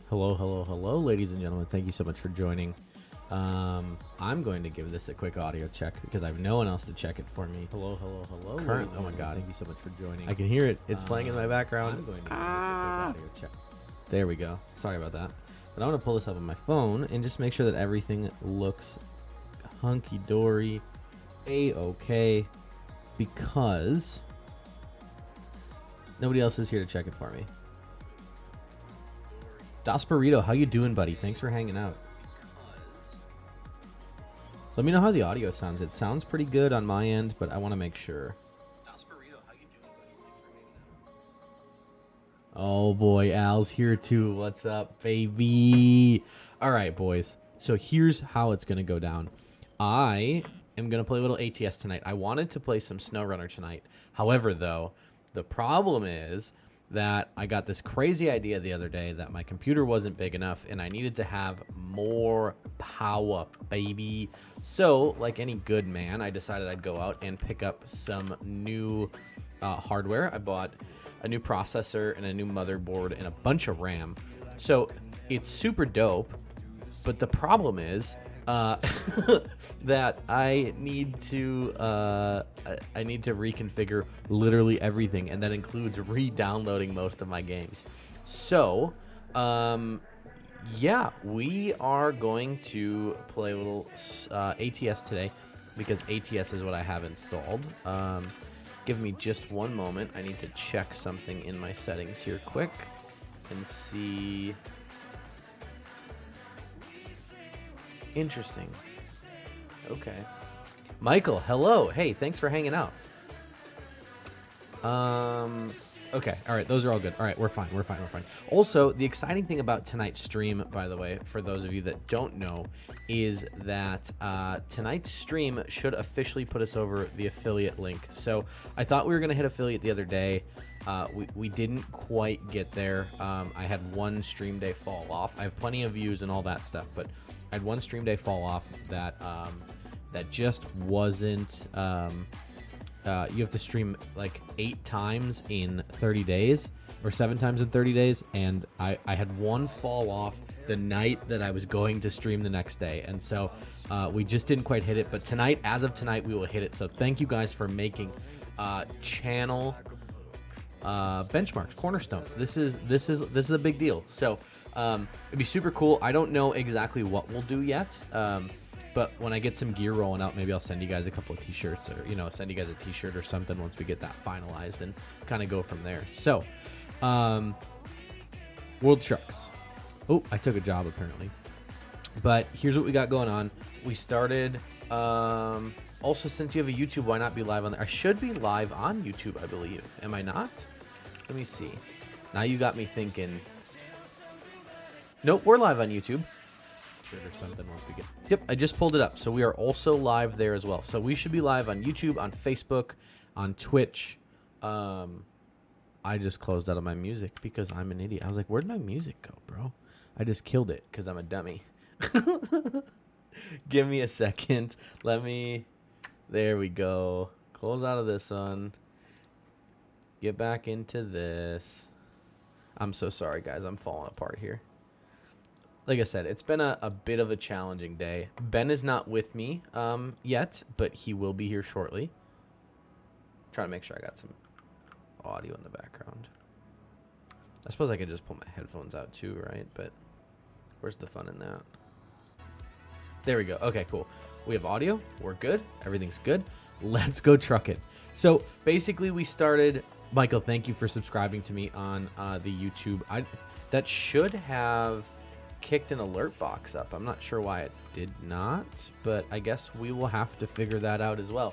Hello, hello, hello, ladies and gentlemen. Thank you so much for joining. I'm going to give this a quick audio check because I have no one else to check it for me. Hello, hello, hello. Oh my god. Thank you so much for joining. I can hear it. It's playing in my background. I'm going to give this a quick audio check. There we go. Sorry about that. But I'm going to pull this up on my phone and just make sure that everything looks hunky-dory, A-okay, because nobody else is here to check it for me. Das Burrito, how you doing, buddy? Thanks for hanging out. Let me know how the audio sounds. It sounds pretty good on my end, but I want to make sure. Das Burrito, how you doing, buddy? Thanks for hanging out. Oh boy, Al's here too. What's up, baby? All right, boys. So here's how it's gonna go down. I am gonna play a little ATS tonight. I wanted to play some SnowRunner tonight. However, though, the problem is that I got this crazy idea the other day that my computer wasn't big enough and I needed to have more power, baby. So, like any good man, I decided I'd go out and pick up some new hardware. I bought a new processor and a new motherboard and a bunch of RAM. So, it's super dope, but the problem is that I need to reconfigure literally everything, and that includes re-downloading most of my games. So, yeah, we are going to play a little ATS today because ATS is what I have installed. Give me just one moment. I need to check something in my settings here quick and see. Interesting. Okay. Michael, hello. Hey, thanks for hanging out. Okay. All right. Those are all good. All right. We're fine. Also, the exciting thing about tonight's stream, by the way, for those of you that don't know, is that tonight's stream should officially put us over the affiliate link. So I thought we were going to hit affiliate the other day. We didn't quite get there. I had one stream day fall off. I have plenty of views and all that stuff, but I had one stream day fall off that just wasn't. You have to stream like 8 times in 30 days or 7 times in 30 days, and I had one fall off the night that I was going to stream the next day, and so we just didn't quite hit it. But tonight, as of tonight, we will hit it. So thank you guys for making channel benchmarks, cornerstones. This is a big deal. So it'd be super cool. I don't know exactly what we'll do yet, but when I get some gear rolling out, maybe I'll send you guys a couple of t-shirts, or send you guys a t-shirt or something once we get that finalized, and kind of go from there. So World Trucks. Oh, I took a job apparently. But here's what we got going on. We started also, since you have a YouTube, why not be live on there? I should be live on YouTube, I believe. Am I not? Let me see. Now you got me thinking. Nope, we're live on YouTube. Or something once we get. Yep, I just pulled it up. So we are also live there as well. So we should be live on YouTube, on Facebook, on Twitch. I just closed out of my music because I'm an idiot. I was like, where'd my music go, bro? I just killed it because I'm a dummy. Give me a second. There we go. Close out of this one. Get back into this. I'm so sorry, guys. I'm falling apart here. Like I said, it's been a bit of a challenging day. Ben is not with me yet, but he will be here shortly. Trying to make sure I got some audio in the background. I suppose I could just pull my headphones out too, right? But where's the fun in that? There we go. Okay, cool. We have audio. We're good. Everything's good. Let's go truck it. So basically we started. Michael, thank you for subscribing to me on the YouTube. That should have kicked an alert box up. I'm not sure why it did not, but I guess we will have to figure that out as well.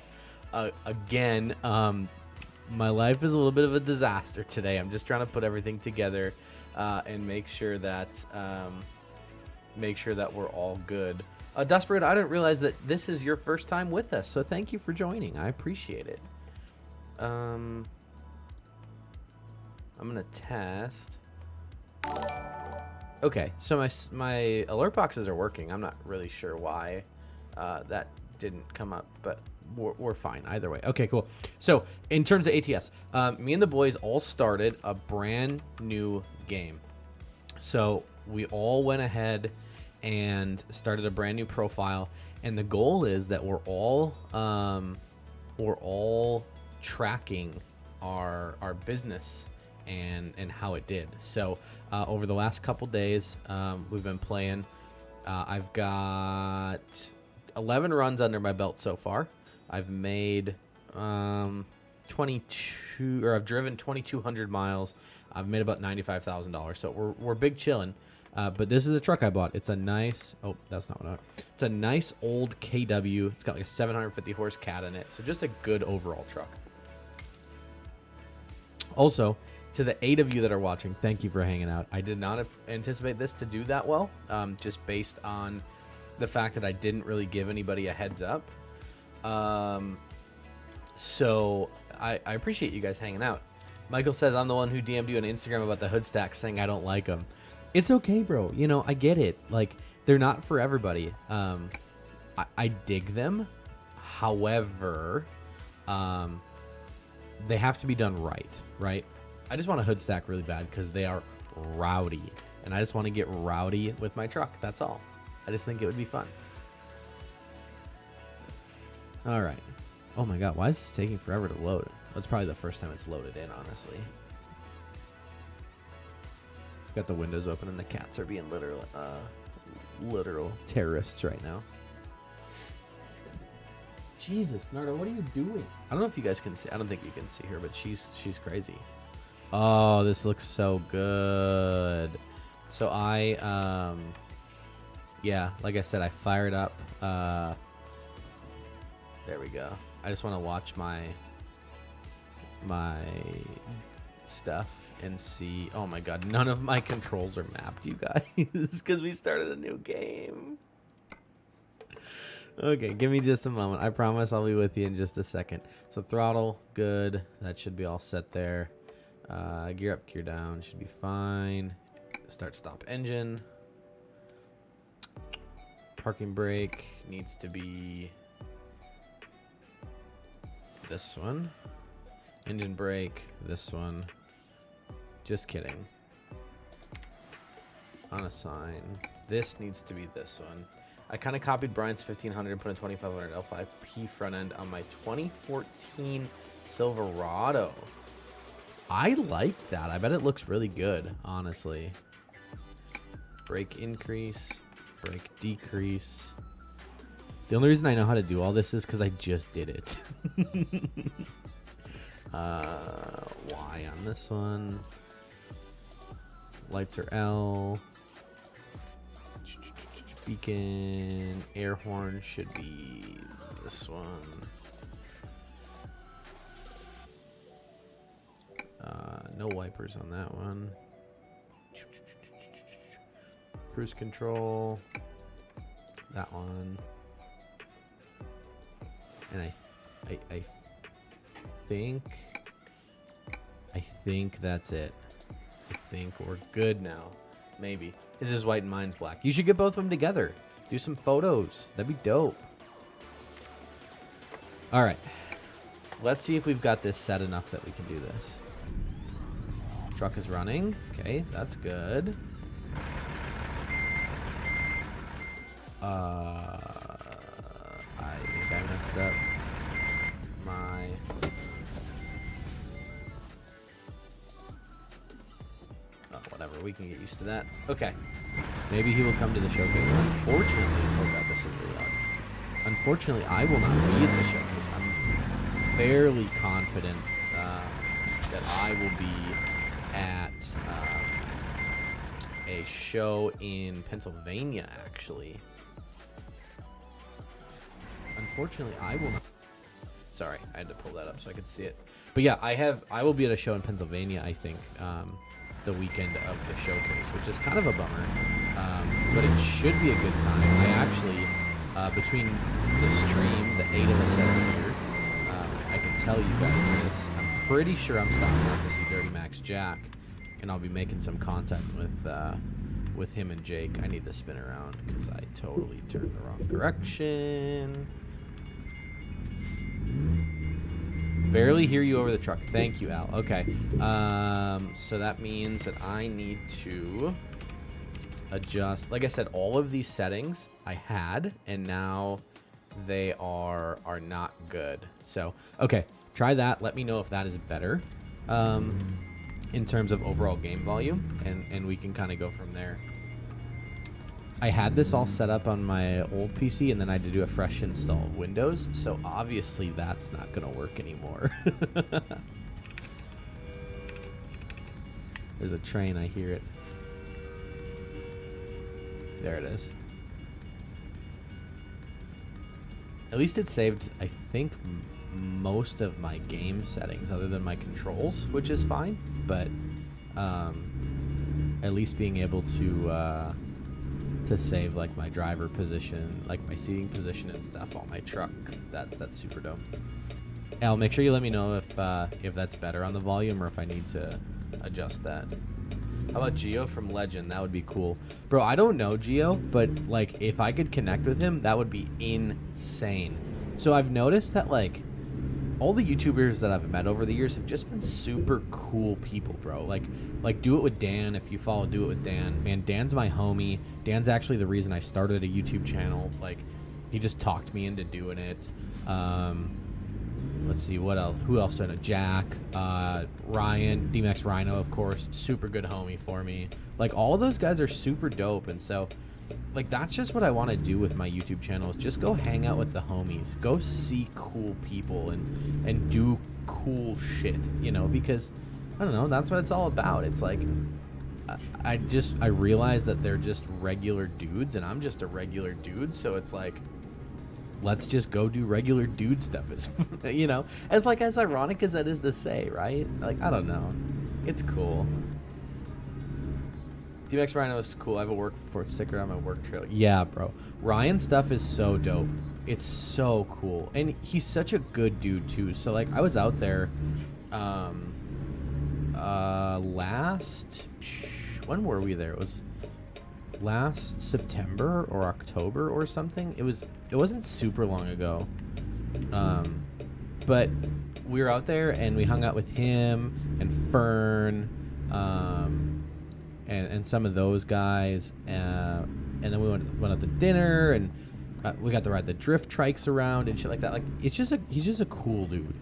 Again, my life is a little bit of a disaster today. I'm just trying to put everything together and make sure that we're all good. Desperate, I didn't realize that this is your first time with us, so thank you for joining. I appreciate it. I'm gonna test. Okay, so my alert boxes are working. I'm not really sure why that didn't come up, but we're fine either way. Okay, cool. So in terms of ATS, me and the boys all started a brand new game. So we all went ahead and started a brand new profile, and the goal is that we're all tracking our business and how it did. So over the last couple days, we've been playing. I've got 11 runs under my belt so far. I've made 22, or I've driven 2,200 miles. I've made about $95,000. So we're big chilling. But this is the truck I bought. It's a nice, oh, that's not what I want. It's a nice old KW. It's got like a 750 horse cat in it. So just a good overall truck. Also, to the 8 of you that are watching, thank you for hanging out. I did not anticipate this to do that well, just based on the fact that I didn't really give anybody a heads up. So I appreciate you guys hanging out. Michael says, I'm the one who DM'd you on Instagram about the hood stacks saying I don't like them. It's okay, bro. You know, I get it. Like, they're not for everybody. I dig them. However, they have to be done right? I just want a hood stack really bad because they are rowdy. And I just want to get rowdy with my truck. That's all. I just think it would be fun. All right. Oh my God, why is this taking forever to load? That's probably the first time it's loaded in, honestly. Got the windows open and the cats are being literal terrorists right now. Jesus, Nardo, what are you doing? I don't know if you guys can see. I don't think you can see her, but she's crazy. Oh, this looks so good. So yeah, like I said, I fired up. There we go. I just want to watch my stuff and see. Oh my God, none of my controls are mapped, you guys, because we started a new game. Okay, give me just a moment. I promise I'll be with you in just a second. So throttle, good. That should be all set there. Gear up, gear down, should be fine. Start, stop engine. Parking brake needs to be this one. Engine brake, this one. Just kidding. Unassign. This needs to be this one. I kind of copied Brian's 1500 and put a 2500 L5P front end on my 2014 Silverado. I like that. I bet it looks really good, honestly. Brake increase, brake decrease. The only reason I know how to do all this is because I just did it. Y on this one. Lights are L. Beacon, air horn should be this one. No wipers on that one. Cruise control, that one. And I think that's it. I think we're good now. Maybe. This is white and mine's black. You should get both of them together. Do some photos. That'd be dope. All right. Let's see if we've got this set enough that we can do this. Truck is running. Okay, that's good. I think I messed up my... Whatever, we can get used to that. Okay. Maybe he will come to the showcase. Unfortunately, oh God, this is really loud. Unfortunately, I will not be at the showcase. I'm fairly confident that I will be at a show in Pennsylvania, actually. Unfortunately, I will not. Sorry, I had to pull that up so I could see it. But yeah, I will be at a show in Pennsylvania, I think. The weekend of the showcase, which is kind of a bummer, but it should be a good time. I actually, between the stream, the 8 of us that are here, I can tell you guys this. I'm pretty sure I'm stopping out to see Dirty Max Jack, and I'll be making some content with him and Jake. I need to spin around because I totally turned the wrong direction. Barely hear you over the truck. Thank you, Al. Okay. So that means that I need to adjust. Like I said, all of these settings I had, and now they are not good. So, okay, try that. Let me know if that is better in terms of overall game volume, and we can kind of go from there. I had this all set up on my old PC, and then I had to do a fresh install of Windows, so obviously that's not going to work anymore. There's a train, I hear it. There it is. At least it saved, I think, most of my game settings other than my controls, which is fine, but at least being able to save like my driver position, like my seating position and stuff on my truck, that's super dope. Al, make sure you let me know if that's better on the volume or if I need to adjust that. How about Geo from Legend? That would be cool. Bro, I don't know Geo, but like if I could connect with him, that would be insane. So I've noticed that like all the YouTubers that I've met over the years have just been super cool people, bro. Like Do It With Dan. If you follow Do It With Dan, man, Dan's my homie. Dan's actually the reason I started a YouTube channel. Like he just talked me into doing it. Let's see, what else? Who else do I know? Jack, Ryan, DMX Rhino, of course. Super good homie for me. Like, all those guys are super dope. And so, like, that's just what I want to do with my YouTube channel is just go hang out with the homies. Go see cool people and do cool shit, you know? Because, I don't know, that's what it's all about. It's like, I realize that they're just regular dudes, and I'm just a regular dude. So it's like, let's just go do regular dude stuff. Is you know, as ironic as that is to say, right? Like, I don't know, it's cool. DMX Rhino is cool. I have a work for sticker on my work trailer. Yeah, bro. Ryan's stuff is so dope. It's so cool, and he's such a good dude too. So like, I was out there, when were we there? It was last September or October or something. It wasn't super long ago, but we were out there and we hung out with him and Fern, and some of those guys, and then we went out to dinner, and we got to ride the drift trikes around and shit like that. Like, he's just a cool dude.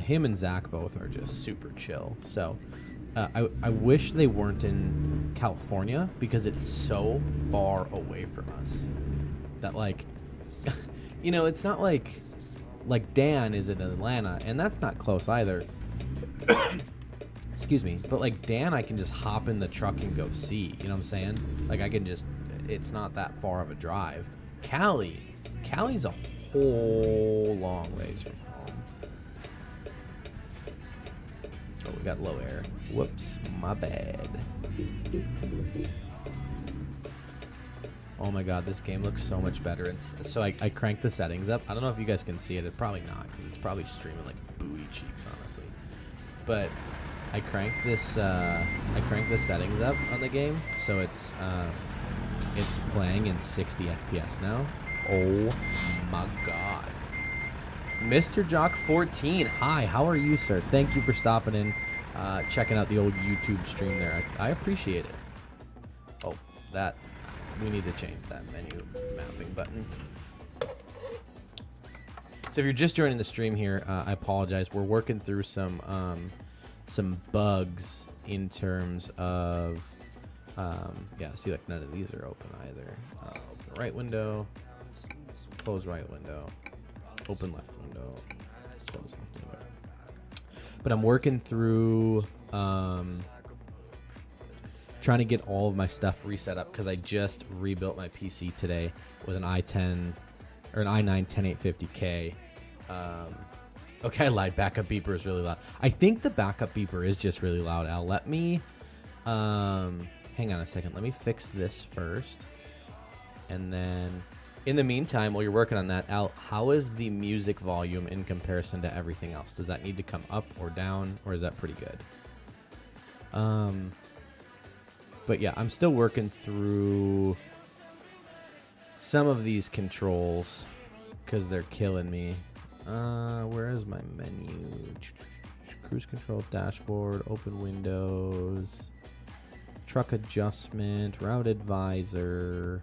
Him and Zach both are just super chill. So I wish they weren't in California because it's so far away from us that, like, you know, it's not like Dan is in Atlanta, and that's not close either. Excuse me. But like Dan, I can just hop in the truck and go see, you know what I'm saying? Like, I can just, it's not that far of a drive. Cali's a whole long ways from home. Oh, we got low air. Whoops, my bad. Oh my god, this game looks so much better. So I cranked the settings up. I don't know if you guys can see it. It's probably not, because it's probably streaming like booty cheeks, honestly. But I cranked the settings up on the game, so it's playing in 60 FPS now. Oh my god. Mr. Jock 14, hi, how are you, sir? Thank you for stopping in, checking out the old YouTube stream there. I appreciate it. Oh, we need to change that menu mapping button. So if you're just joining the stream here, I apologize. We're working through some bugs in terms of, yeah, see, like, none of these are open either. Open right window, close right window, open left window, close left window. But I'm working through trying to get all of my stuff reset up, because I just rebuilt my PC today with an i10 or an i9 10850K. Okay, I lied. Backup beeper is really loud. I think the backup beeper is just really loud, Al. Let me hang on a second. Let me fix this first, and then in the meantime, while you're working on that, Al, how is the music volume in comparison to everything else? Does that need to come up or down, or is that pretty good? But yeah, I'm still working through some of these controls because they're killing me. Where is my menu? Cruise control, dashboard, open windows, truck adjustment, route advisor,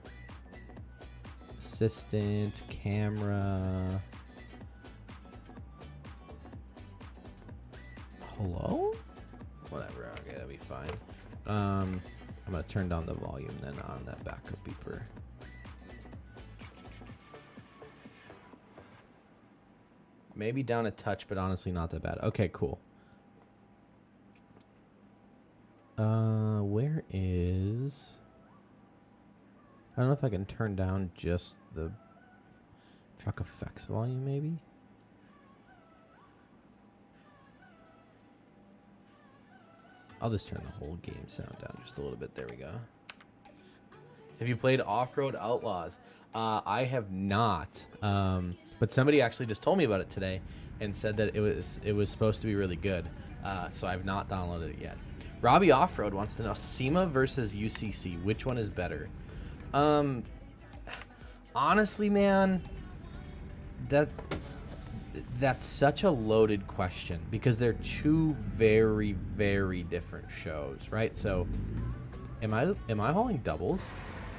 assistant, camera. Hello? Whatever. Okay, that'll be fine. I'm gonna turn down the volume then on that backup beeper. Maybe down a touch, but honestly not that bad. Okay, cool. Where is... I don't know if I can turn down just the truck effects volume, maybe? I'll just turn the whole game sound down just a little bit. There we go. Have you played Off-Road Outlaws? I have not. But somebody actually just told me about it today and said that it was supposed to be really good. So I've not downloaded it yet. Robbie Offroad wants to know SEMA versus UCC. Which one is better? Honestly, man, that's such a loaded question because they're two very, very different shows, right? So, am I hauling doubles?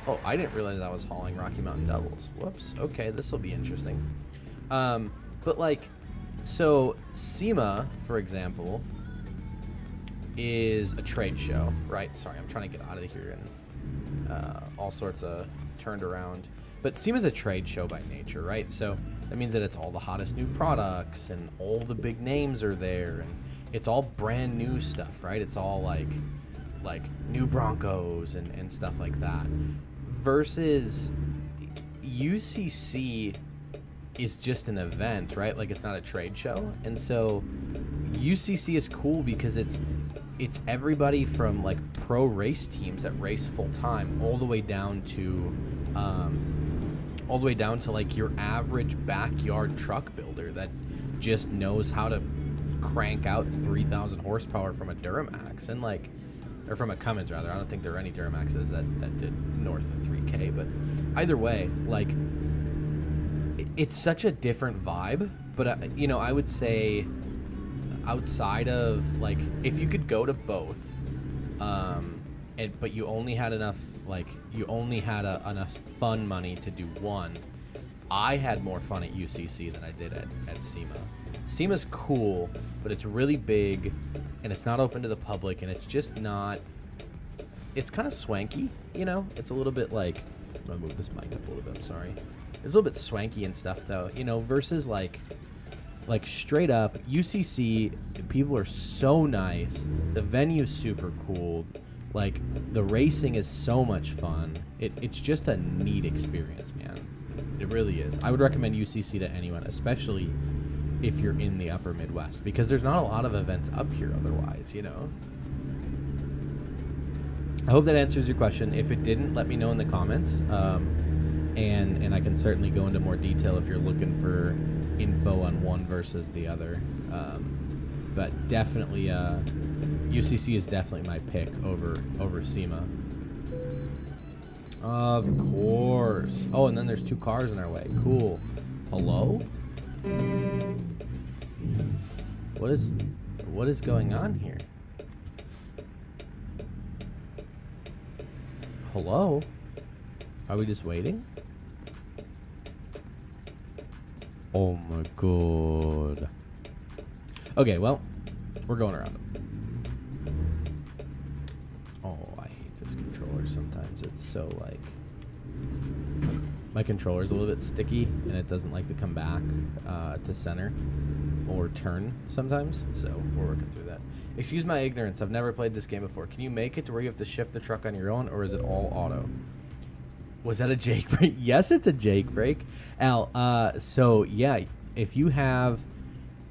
Oh, I didn't realize I was hauling Rocky Mountain doubles. Whoops. Okay, this will be interesting. But like, so SEMA, for example, is a trade show, right? Sorry, I'm trying to get out of here and all sorts of turned around. But SEMA is a trade show by nature, right? So that means that it's all the hottest new products and all the big names are there and it's all brand new stuff, right? It's all like new Broncos and stuff like that. Versus UCC is just an event, right? Like it's not a trade show. And so UCC is cool because it's everybody from like pro race teams that race full time all the way down to like your average backyard truck builder that just knows how to crank out 3,000 horsepower from a Duramax and like, or from a Cummins rather. I don't think there are any Duramaxes that did north of 3K, but either way, like it's such a different vibe. But I would say outside of like if you could go to both, but you only had enough enough fun money to do one. I had more fun at UCC than I did at SEMA. SEMA's cool, but it's really big and it's not open to the public and it's just not, it's kind of swanky, it's a little bit like, I'm gonna move this mic up a little bit, I'm sorry. It's a little bit swanky and stuff though, versus like straight up UCC, people are so nice, the venue's super cool, like the racing is so much fun. It's just a neat experience, man. It really is. I would recommend UCC to anyone, especially if you're in the upper Midwest, because there's not a lot of events up here otherwise, I hope that answers your question. If it didn't, let me know in the comments, and I can certainly go into more detail if you're looking for info on one versus the other. But definitely, UCC is definitely my pick over SEMA. Of course. Oh, and then there's two cars in our way. Cool. Hello? What is going on here? Hello? Are we just waiting? Oh my god. Okay, well, we're going around them. Oh, I hate this controller sometimes. It's so like... My controller's a little bit sticky and it doesn't like to come back to center or turn sometimes. So we're working through that. Excuse my ignorance. I've never played this game before. Can you make it to where you have to shift the truck on your own, or is it all auto? Was that a Jake break? Yes, it's a Jake break. Al, so yeah, if you have,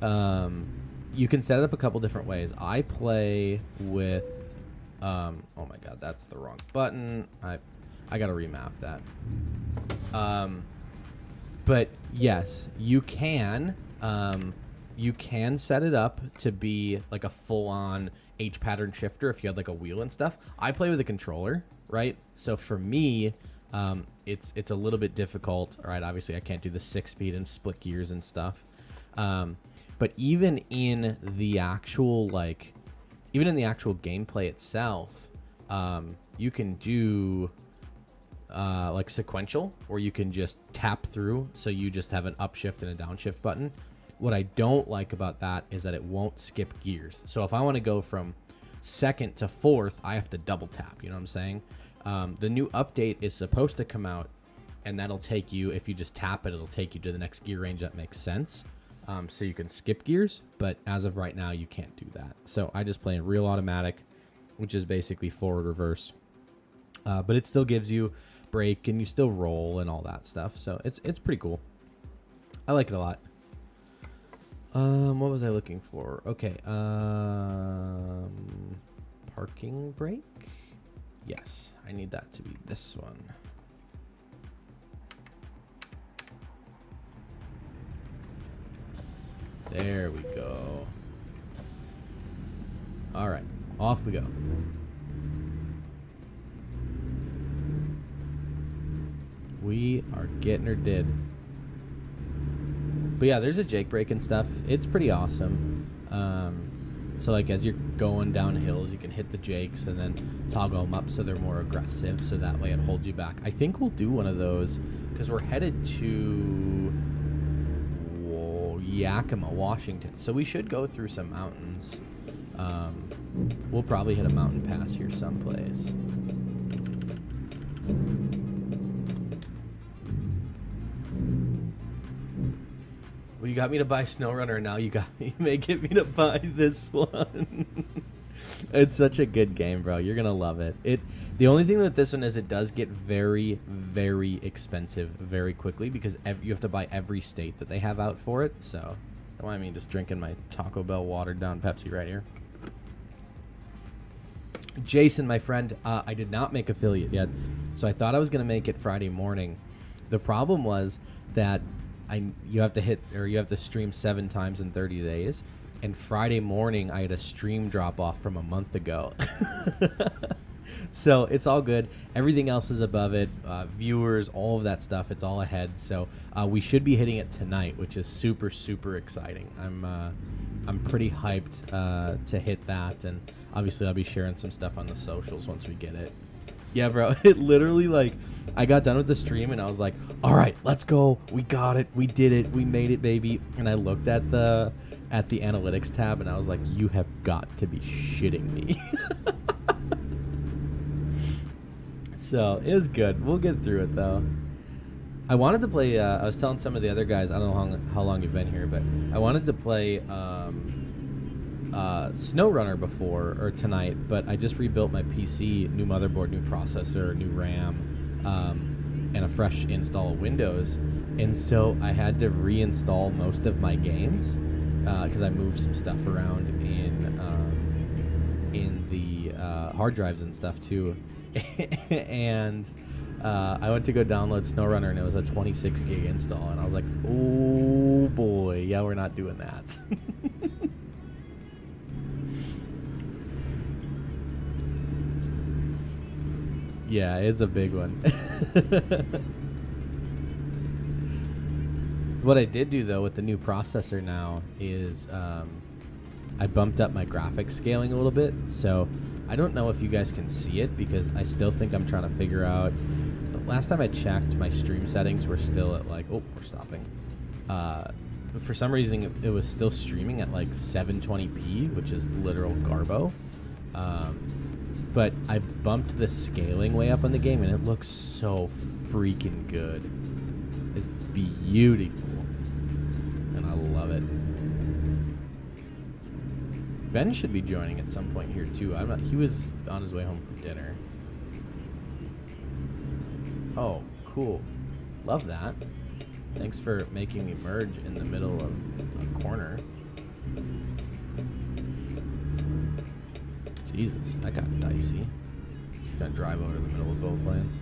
you can set it up a couple different ways. I play with, oh my god, that's the wrong button. I gotta remap that. But yes, you can set it up to be like a full-on H-pattern shifter if you had like a wheel and stuff. I play with a controller, right? So for me, it's a little bit difficult. All right, obviously I can't do the 6-speed and split gears and stuff. But even in the actual gameplay itself, you can do like sequential, where you can just tap through, so you just have an upshift and a downshift button. What I don't like about that is that it won't skip gears. So if I want to go from second to fourth, I have to double tap. You know what I'm saying? The new update is supposed to come out, and that'll take you, if you just tap it, it'll take you to the next gear range that makes sense. So you can skip gears, but as of right now, you can't do that. So I just play in real automatic, which is basically forward, reverse. But it still gives you brake, and you still roll and all that stuff. So it's pretty cool. I like it a lot. What was I looking for? Okay. Parking brake. Yes, I need that to be this one. There we go. All right, off we go. We are getting her did. But yeah, there's a Jake brake and stuff. It's pretty awesome. So like as you're going down hills, you can hit the Jakes and then toggle them up so they're more aggressive, so that way it holds you back. I think we'll do one of those because we're headed to Yakima, Washington. So we should go through some mountains. We'll probably hit a mountain pass here someplace. Well, you got me to buy SnowRunner, now you may get me to buy this one. It's such a good game, bro. You're gonna love it. The only thing with this one is it does get very, very expensive very quickly, because you have to buy every state that they have out for it. So, don't mind me just drinking my Taco Bell watered down Pepsi right here. Jason, my friend, I did not make affiliate yet, so I thought I was gonna make it Friday morning. The problem was that you have to stream 7 times in 30 days, and Friday morning I had a stream drop off from a month ago. So it's all good. Everything else is above it. Viewers, all of that stuff, it's all ahead. So we should be hitting it tonight, which is super, super exciting. I'm pretty hyped to hit that, and obviously I'll be sharing some stuff on the socials once we get it. Yeah, bro, it literally, like, I got done with the stream and I was like, all right, let's go. We got it. We did it. We made it, baby. And I looked at the analytics tab and I was like, you have got to be shitting me. So it was good. We'll get through it, though. I wanted to play, I was telling some of the other guys, I don't know how long you've been here, but I wanted to play SnowRunner before, or tonight, but I just rebuilt my PC, new motherboard, new processor, new RAM, and a fresh install of Windows, and so I had to reinstall most of my games because I moved some stuff around in the hard drives and stuff too. And I went to go download SnowRunner, and it was a 26 gig install, and I was like, oh boy, yeah, we're not doing that. Yeah, it's a big one. What I did do, though, with the new processor now is I bumped up my graphics scaling a little bit. So I don't know if you guys can see it, because I still think I'm trying to figure out. Last time I checked, my stream settings were still at like, oh, we're stopping. For some reason, it was still streaming at like 720p, which is literal garbo. But I bumped the scaling way up on the game, and it looks so freaking good. It's beautiful, and I love it. Ben should be joining at some point here too. He was on his way home from dinner. Oh, cool. Love that. Thanks for making me merge in the middle of a corner. Jesus, that got dicey. Just gonna drive over the middle of both lanes.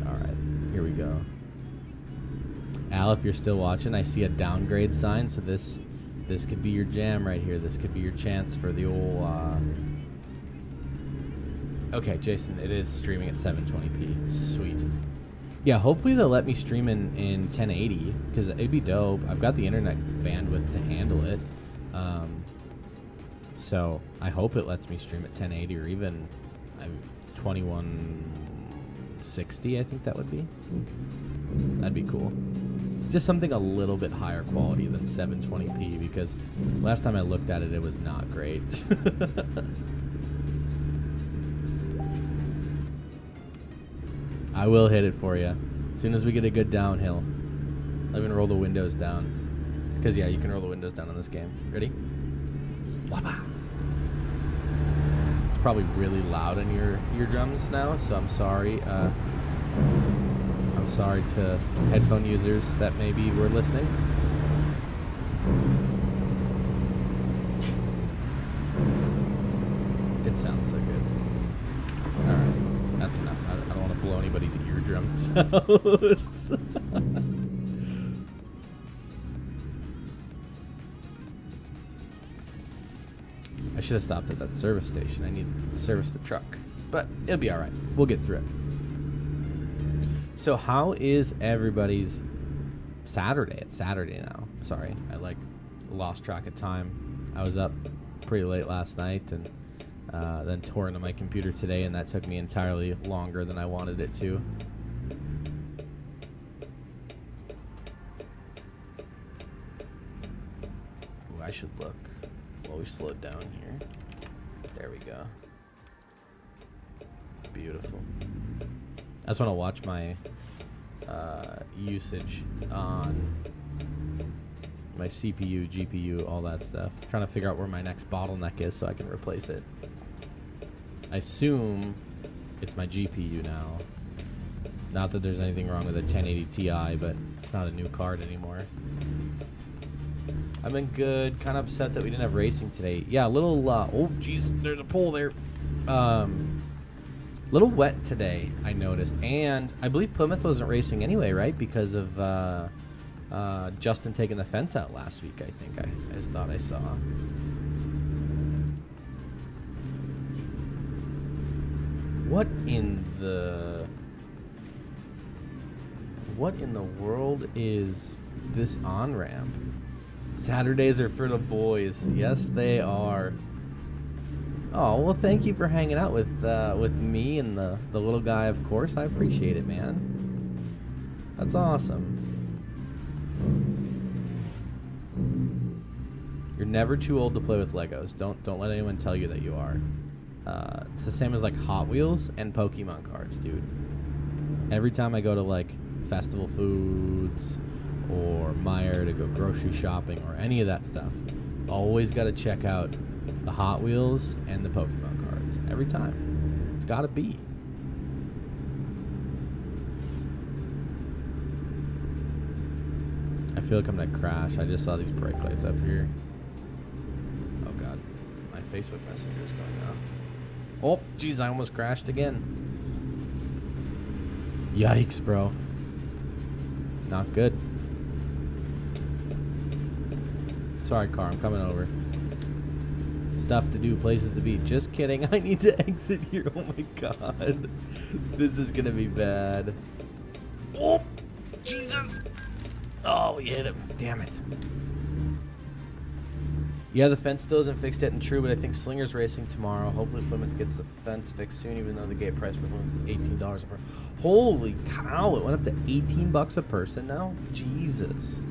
Alright, here we go. Al, if you're still watching, I see a downgrade sign, so this could be your jam right here. This could be your chance for the old... Okay, Jason, it is streaming at 720p. Sweet. Yeah, hopefully they'll let me stream in 1080 because it'd be dope. I've got the internet bandwidth to handle it. So I hope it lets me stream at 1080 or even 2160. I think that would be. That'd be cool. Just something a little bit higher quality than 720p because last time I looked at it, it was not great. I will hit it for you as soon as we get a good downhill. I'll even roll the windows down because yeah, you can roll the windows down on this game. Ready? Wapa. It's probably really loud in your eardrums now, so I'm sorry. I'm sorry to headphone users that maybe were listening. It sounds so good. Alright, that's enough. I don't want to blow anybody's eardrums out. I should have stopped at that service station. I need to service the truck. But it'll be alright. We'll get through it. So how is everybody's Saturday? It's Saturday now. Sorry, I lost track of time. I was up pretty late last night and then tore into my computer today, and that took me entirely longer than I wanted it to. Ooh, I should look while we slow down here. There we go. Beautiful. I just want to watch my usage on my CPU, GPU, all that stuff. I'm trying to figure out where my next bottleneck is so I can replace it. I assume it's my GPU now. Not that there's anything wrong with a 1080 Ti, but it's not a new card anymore. I've been good. Kind of upset that we didn't have racing today. Yeah, a little. Oh, jeez, there's a pole there. Little wet today, I noticed, and I believe Plymouth wasn't racing anyway, right? Because of Justin taking the fence out last week. I think I just thought I saw. What in the world is this on-ramp? Saturdays are for the boys. Yes, they are. Oh, well, thank you for hanging out with me and the little guy, of course. I appreciate it, man. That's awesome. You're never too old to play with Legos. Don't let anyone tell you that you are. It's the same as like Hot Wheels and Pokemon cards, dude. Every time I go to like Festival Foods or Meijer to go grocery shopping or any of that stuff, always got to check out the Hot Wheels and the Pokemon cards. Every time. It's got to be. I feel like I'm going to crash. I just saw these brake lights up here. Oh, God. My Facebook Messenger is going off. Oh, jeez, I almost crashed again. Yikes, bro. Not good. Sorry, car. I'm coming over. Stuff to do, places to be. Just kidding. I need to exit here. Oh, my God. This is going to be bad. Oh, Jesus. Oh, we hit him. Damn it. Yeah, the fence still isn't fixed yet and true, but I think Slinger's racing tomorrow. Hopefully Plymouth gets the fence fixed soon, even though the gate price for Plymouth is $18 a person. Holy cow, it went up to $18 a person now? Jesus.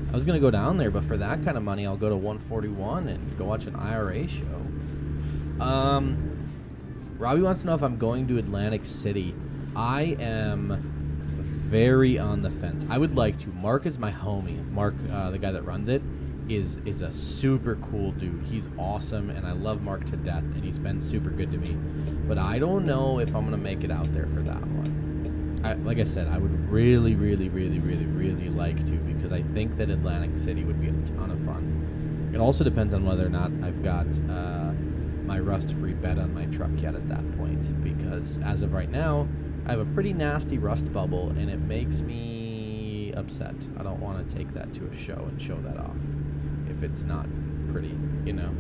I was going to go down there, but for that kind of money, I'll go to 141 and go watch an IRA show. Robbie wants to know if I'm going to Atlantic City. I am very on the fence. I would like to. Mark is my homie. Mark, the guy that runs it, is a super cool dude. He's awesome, and I love Mark to death, and he's been super good to me. But I don't know if I'm going to make it out there for that one. Like I said, I would really, really, really, really, really like to, because I think that Atlantic City would be a ton of fun. It also depends on whether or not I've got my rust-free bed on my truck yet at that point, because as of right now, I have a pretty nasty rust bubble, and it makes me upset. I don't want to take that to a show and show that off if it's not pretty, you know?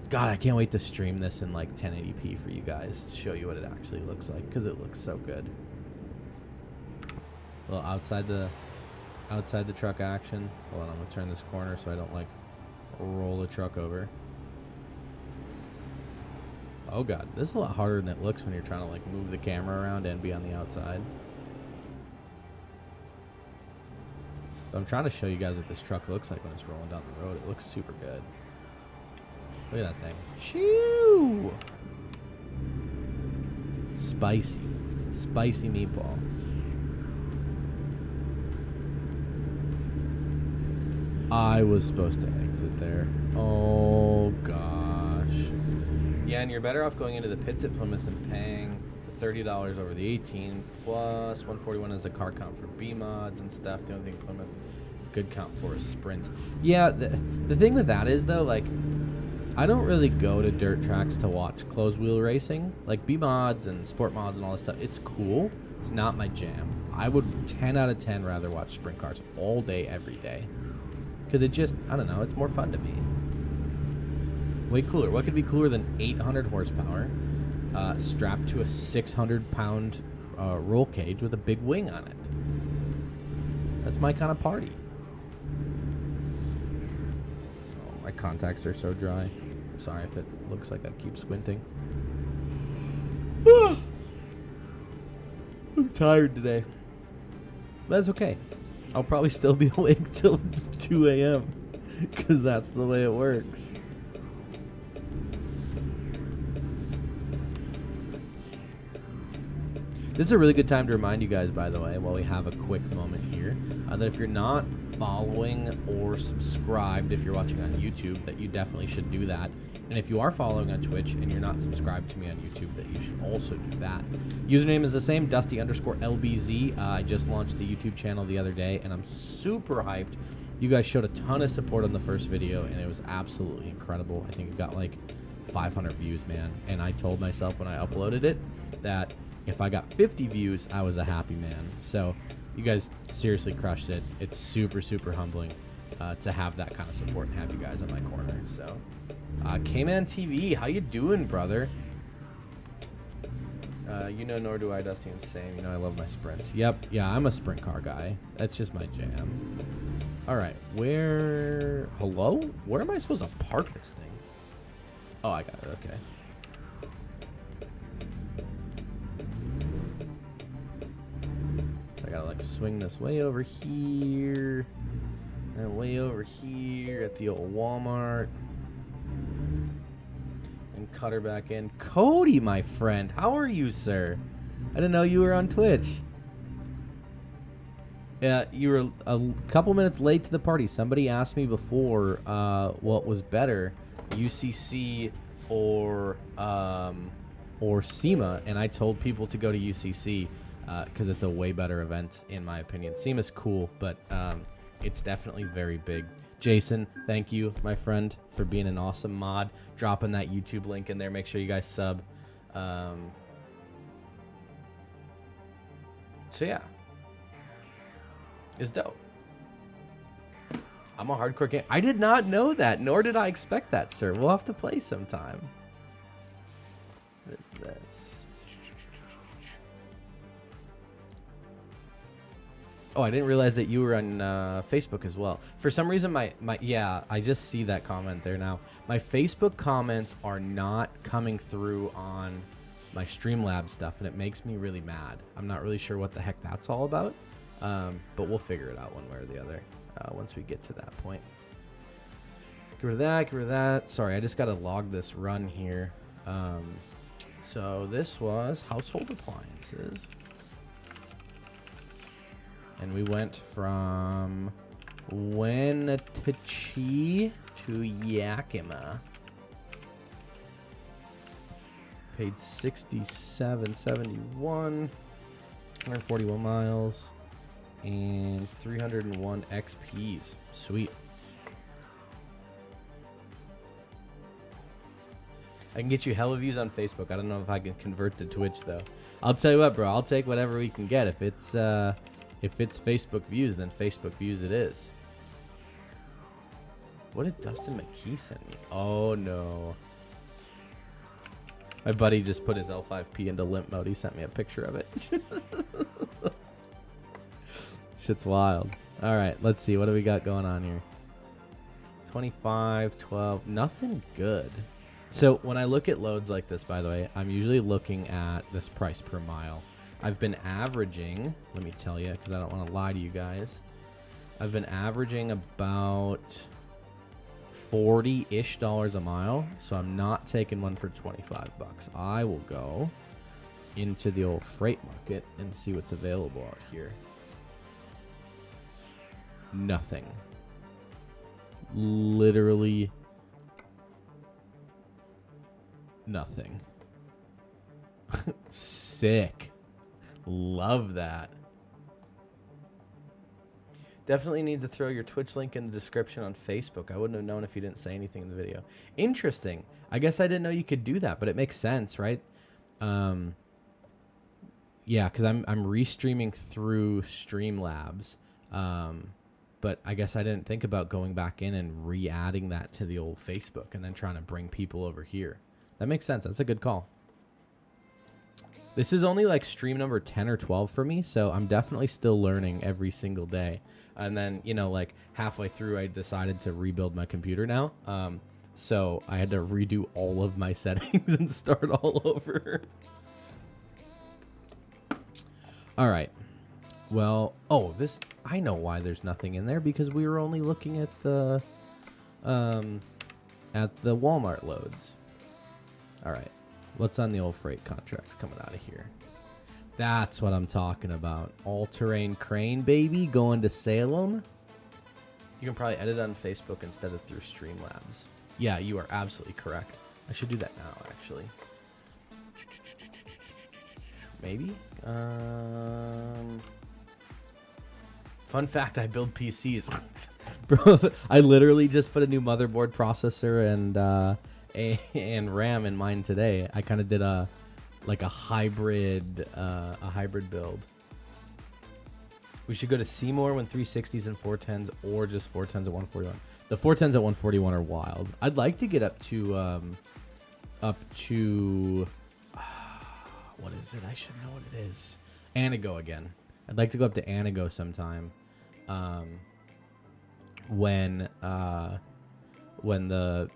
God, I can't wait to stream this in like 1080p for you guys to show you what it actually looks like, because it looks so good. Well, outside the truck action. Hold on, I'm gonna turn this corner so I don't like roll the truck over. Oh god, this is a lot harder than it looks when you're trying to like move the camera around and be on the outside. But I'm trying to show you guys what this truck looks like when it's rolling down the road. It looks super good. Look at that thing. Shoo! Spicy. Spicy meatball. I was supposed to exit there. Oh gosh. Yeah, and you're better off going into the pits at Plymouth and paying the $30 over the 18 plus 141 as a car count for B mods and stuff. The only thing Plymouth good count for is sprints. Yeah, the thing with that is though, like, I don't really go to dirt tracks to watch closed wheel racing. Like B mods and sport mods and all this stuff. It's cool. It's not my jam. I would 10 out of 10 rather watch sprint cars all day, every day. Because it just, I don't know, it's more fun to me. Way cooler. What could be cooler than 800 horsepower strapped to a 600-pound roll cage with a big wing on it? That's my kind of party. Oh, my contacts are so dry. I'm sorry if it looks like I keep squinting. I'm tired today. That's okay. I'll probably still be awake till 2 a.m. because that's the way it works. This is a really good time to remind you guys, by the way, while we have a quick moment here, that if you're not following or subscribed, if you're watching on YouTube, that you definitely should do that. And if you are following on Twitch and you're not subscribed to me on YouTube, that you should also do that. Username is the same, Dusty_LBZ. I just launched the YouTube channel the other day, and I'm super hyped. You guys showed a ton of support on the first video, and it was absolutely incredible. I think it got like 500 views, man. And I told myself when I uploaded it that if I got 50 views, I was a happy man. So you guys seriously crushed it. It's super, super humbling to have that kind of support and have you guys on my corner. So, K-Man TV, how you doing, brother? You know, nor do I, Dusty, and same. You know, I love my sprints. Yep, yeah, I'm a sprint car guy. That's just my jam. All right, where... Hello? Where am I supposed to park this thing? Oh, I got it, okay. So I gotta, like, swing this way over here. And way over here at the old Walmart. And cut her back in. Cody, my friend, how are you, sir? I didn't know you were on Twitch. You were a couple minutes late to the party. Somebody asked me before what was better, UCC or SEMA, and I told people to go to UCC because it's a way better event in my opinion. SEMA's cool, but it's definitely very big. Jason, thank you, my friend, for being an awesome mod. Dropping that YouTube link in there. Make sure you guys sub. So yeah. It's dope. I'm a hardcore game. I did not know that, nor did I expect that, sir. We'll have to play sometime. What is this? Oh, I didn't realize that you were on Facebook as well. For some reason, yeah, I just see that comment there now. My Facebook comments are not coming through on my Streamlabs stuff, and it makes me really mad. I'm not really sure what the heck that's all about, but we'll figure it out one way or the other once we get to that point. Get rid of that, get rid of that. Sorry, I just got to log this run here. So this was household appliances. And we went from Wenatchee to Yakima. Paid $67.71, 141 miles, and 301 XPs. Sweet. I can get you hella views on Facebook. I don't know if I can convert to Twitch though. I'll tell you what, bro. I'll take whatever we can get. If it's Facebook views, then Facebook views it is. What did Dustin McKee send me? Oh no. My buddy just put his L5P into limp mode. He sent me a picture of it. Shit's wild. All right, let's see. What do we got going on here? 25, 12. Nothing good. So when I look at loads like this, by the way, I'm usually looking at this price per mile. I've been averaging, let me tell you, because I don't want to lie to you guys. I've been averaging about $40-ish a mile, so I'm not taking one for 25 bucks. I will go into the old freight market and see what's available out here. Nothing. Literally nothing. Sick. Love that. Definitely need to throw your Twitch link in the description on Facebook. I wouldn't have known if you didn't say anything in the video. Interesting. I guess I didn't know you could do that, but it makes sense, right? Yeah, because I'm restreaming through Streamlabs. But I guess I didn't think about going back in and re-adding that to the old Facebook and then trying to bring people over here. That makes sense. That's a good call. This is only like stream number 10 or 12 for me, so I'm definitely still learning every single day. And then, you know, like halfway through, I decided to rebuild my computer now. So I had to redo all of my settings and start all over. All right. Well, oh, this, I know why there's nothing in there, because we were only looking at the Walmart loads. All right. What's on the old freight contracts coming out of here? That's what I'm talking about. All-terrain crane, baby, going to Salem. You can probably edit on Facebook instead of through Streamlabs. Yeah, you are absolutely correct. I should do that now, actually. Maybe? Fun fact, I build PCs. Bro, I literally just put a new motherboard, processor, and RAM in mine today. I kind of did a hybrid build. We should go to Seymour when 360s and 410s, or just 410s at 141. The 410s at 141 are wild. I'd like to get up to what is it? I should know what it is. Anago again. I'd like to go up to Anago sometime. When the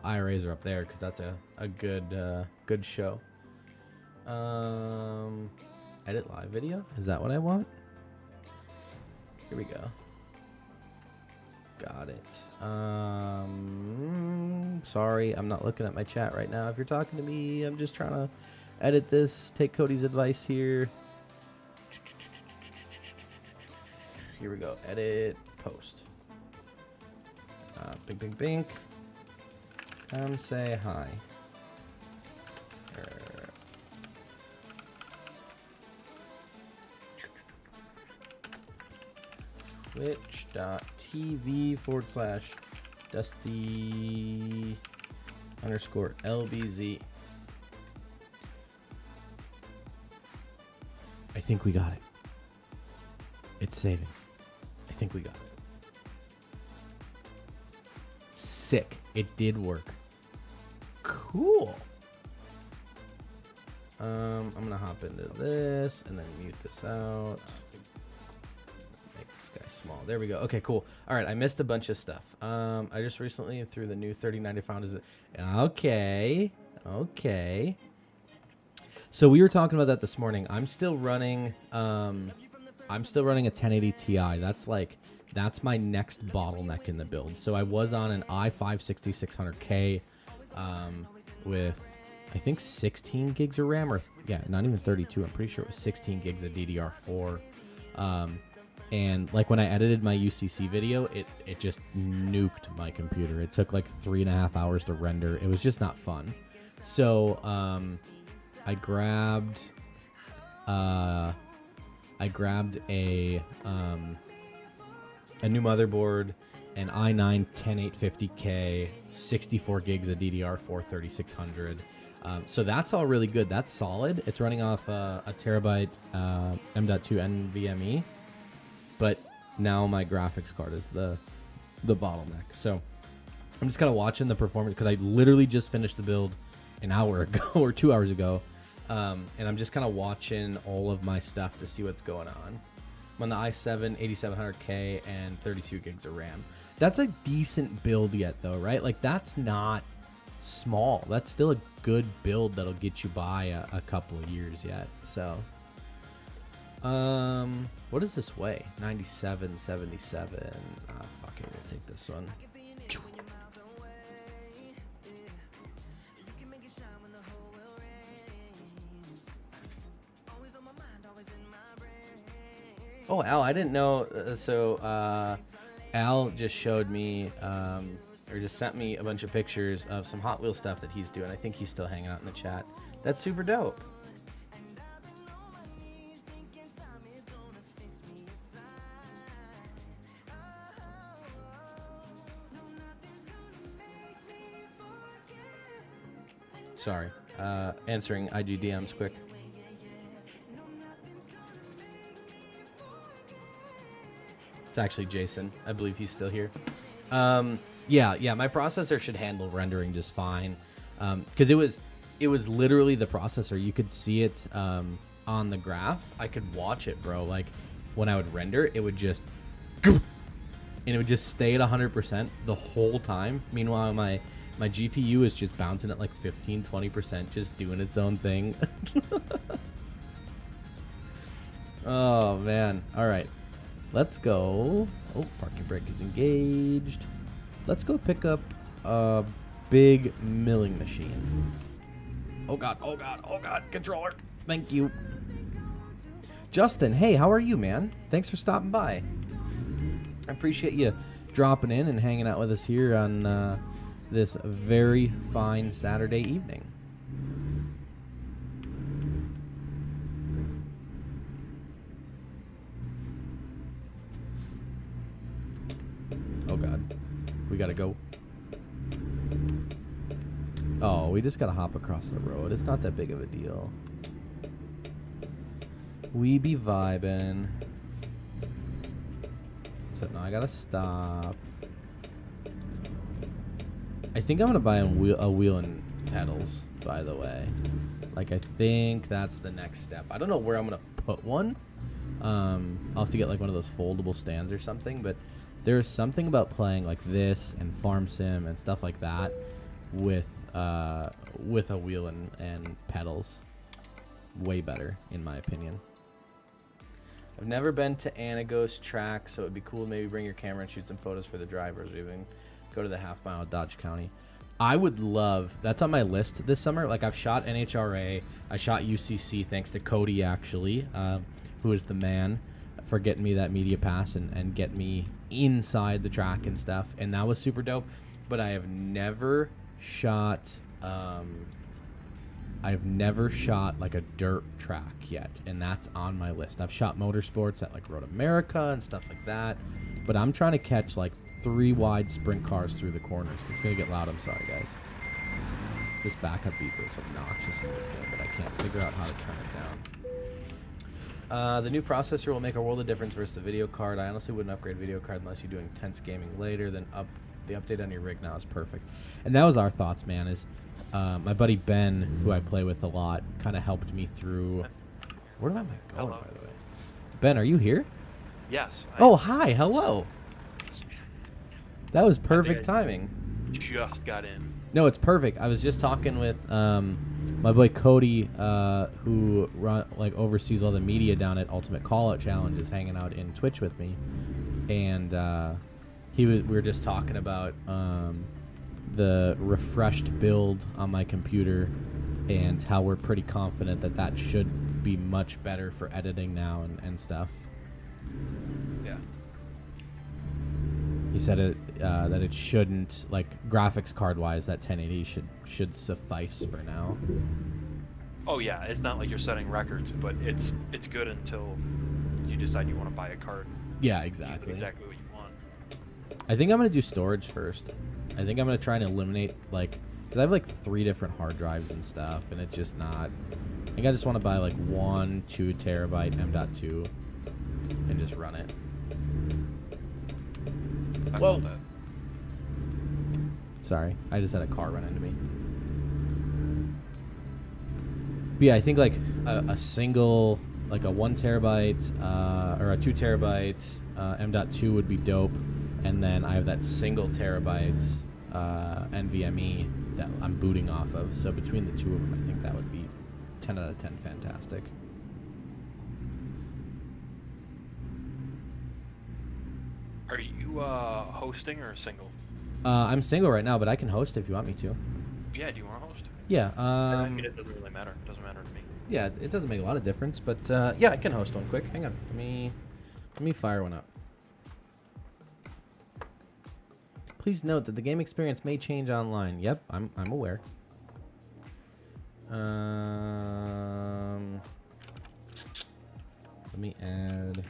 IRAs are up there, because that's a good show. Edit live video? Is that what I want? Here we go. Got it. Sorry, I'm not looking at my chat right now. If you're talking to me, I'm just trying to edit this. Take Cody's advice here. Here we go. Edit, post. Bink, bink, bink. Come say hi. Twitch.tv/Dusty_LBZ. I think we got it. It's saving. I think we got it. Sick. It did work. Cool. I'm gonna hop into this and then mute this out. Make this guy small. There we go. Okay, cool. All right, I missed a bunch of stuff. I just recently threw the new 3090 found. Is it okay? Okay. So we were talking about that this morning. I'm still running a 1080 Ti. That's my next bottleneck in the build. So I was on an i5 6600K with I think 16 gigs of RAM, or yeah, not even 32. I'm pretty sure it was 16 gigs of DDR4. And like when I edited my UCC video, it just nuked my computer. It took like 3.5 hours to render. It was just not fun. So I grabbed a new motherboard, an i9 10850K, 64 gigs of DDR4 3600. So that's all really good. That's solid. It's running off a terabyte M.2 NVMe, but now my graphics card is the bottleneck. So I'm just kind of watching the performance, because I literally just finished the build an hour ago or 2 hours ago, and I'm just kind of watching all of my stuff to see what's going on. I'm on the i7 8700K and 32 gigs of RAM. That's a decent build yet, though, right? Like, that's not small. That's still a good build that'll get you by a couple of years yet. So, what does this weigh? 97.77. Ah, fuck it, we'll take this one. Oh, Al, I didn't know. Al just showed me, or just sent me a bunch of pictures of some Hot Wheels stuff that he's doing. I think he's still hanging out in the chat. That's super dope. Sorry. Answering IG DMs quick. It's actually Jason. I believe he's still here. Yeah, my processor should handle rendering just fine. Because it was literally the processor. You could see it on the graph. I could watch it, bro. Like, when I would render, it would just... and it would just stay at 100% the whole time. Meanwhile, my GPU is just bouncing at like 15-20%, just doing its own thing. Oh, man. All right. Let's go. Oh, parking brake is engaged. Let's go pick up a big milling machine. Oh, God. Oh, God. Oh, God. Controller. Thank you. Justin, hey, how are you, man? Thanks for stopping by. I appreciate you dropping in and hanging out with us here on this very fine Saturday evening. Oh, God. We gotta go. Oh, we just gotta hop across the road. It's not that big of a deal. We be vibing. Except now I gotta stop. I think I'm gonna buy a wheel and pedals, by the way. Like, I think that's the next step. I don't know where I'm gonna put one. I'll have to get like one of those foldable stands or something, but there's something about playing like this and Farm Sim and stuff like that with a wheel and pedals. Way better, in my opinion. I've never been to Anagos track, so it'd be cool to maybe bring your camera and shoot some photos for the drivers, or even go to the half mile of Dodge County. I would love, that's on my list this summer. Like, I've shot NHRA, I shot UCC thanks to Cody, actually, who is the man for getting me that media pass and get me inside the track and stuff, and that was super dope. But I have never shot like a dirt track yet, and that's on my list. I've shot motorsports at like Road America and stuff like that, but I'm trying to catch like 3 wide sprint cars through the corners. It's gonna get loud, I'm sorry guys. This backup beeper is obnoxious in this game, but I can't figure out how to turn it down. The new processor will make a world of difference versus the video card. I honestly wouldn't upgrade video card unless you're doing intense gaming later. Then the update on your rig now is perfect. And that was our thoughts, man. Is my buddy Ben, who I play with a lot, kind of helped me through. Where am I going, by the way? Ben, are you here? Yes. Oh, hi. Hello. That was perfect timing. Just got in. No, it's perfect. I was just talking with my boy Cody, who oversees all the media down at Ultimate Callout Challenge, is hanging out in Twitch with me, and we were just talking about the refreshed build on my computer and how we're pretty confident that should be much better for editing now and stuff. Yeah. He said that it shouldn't, like, graphics card wise, that 1080 should suffice for now. Oh yeah, it's not like you're setting records, but it's good until you decide you want to buy a card. Yeah, exactly. Exactly what you want. I think I'm gonna do storage first. I think I'm gonna try and eliminate, like, because I have like 3 different hard drives and stuff, and it's just not. I think I just want to buy like 1 2 terabyte M.2 and just run it. Whoa. Sorry, I just had a car run into me. But yeah, I think like a single, like a 1 terabyte or a 2 terabyte M.2 would be dope, and then I have that single terabyte NVMe that I'm booting off of. So between the two of them, I think that would be 10 out of 10 fantastic. Are you hosting or single? I'm single right now, but I can host if you want me to. Yeah, do you want to host? Yeah. I mean, it doesn't really matter. It doesn't matter to me. Yeah, it doesn't make a lot of difference, but yeah, I can host one quick. Hang on, let me fire one up. Please note that the game experience may change online. Yep, I'm aware. Let me add.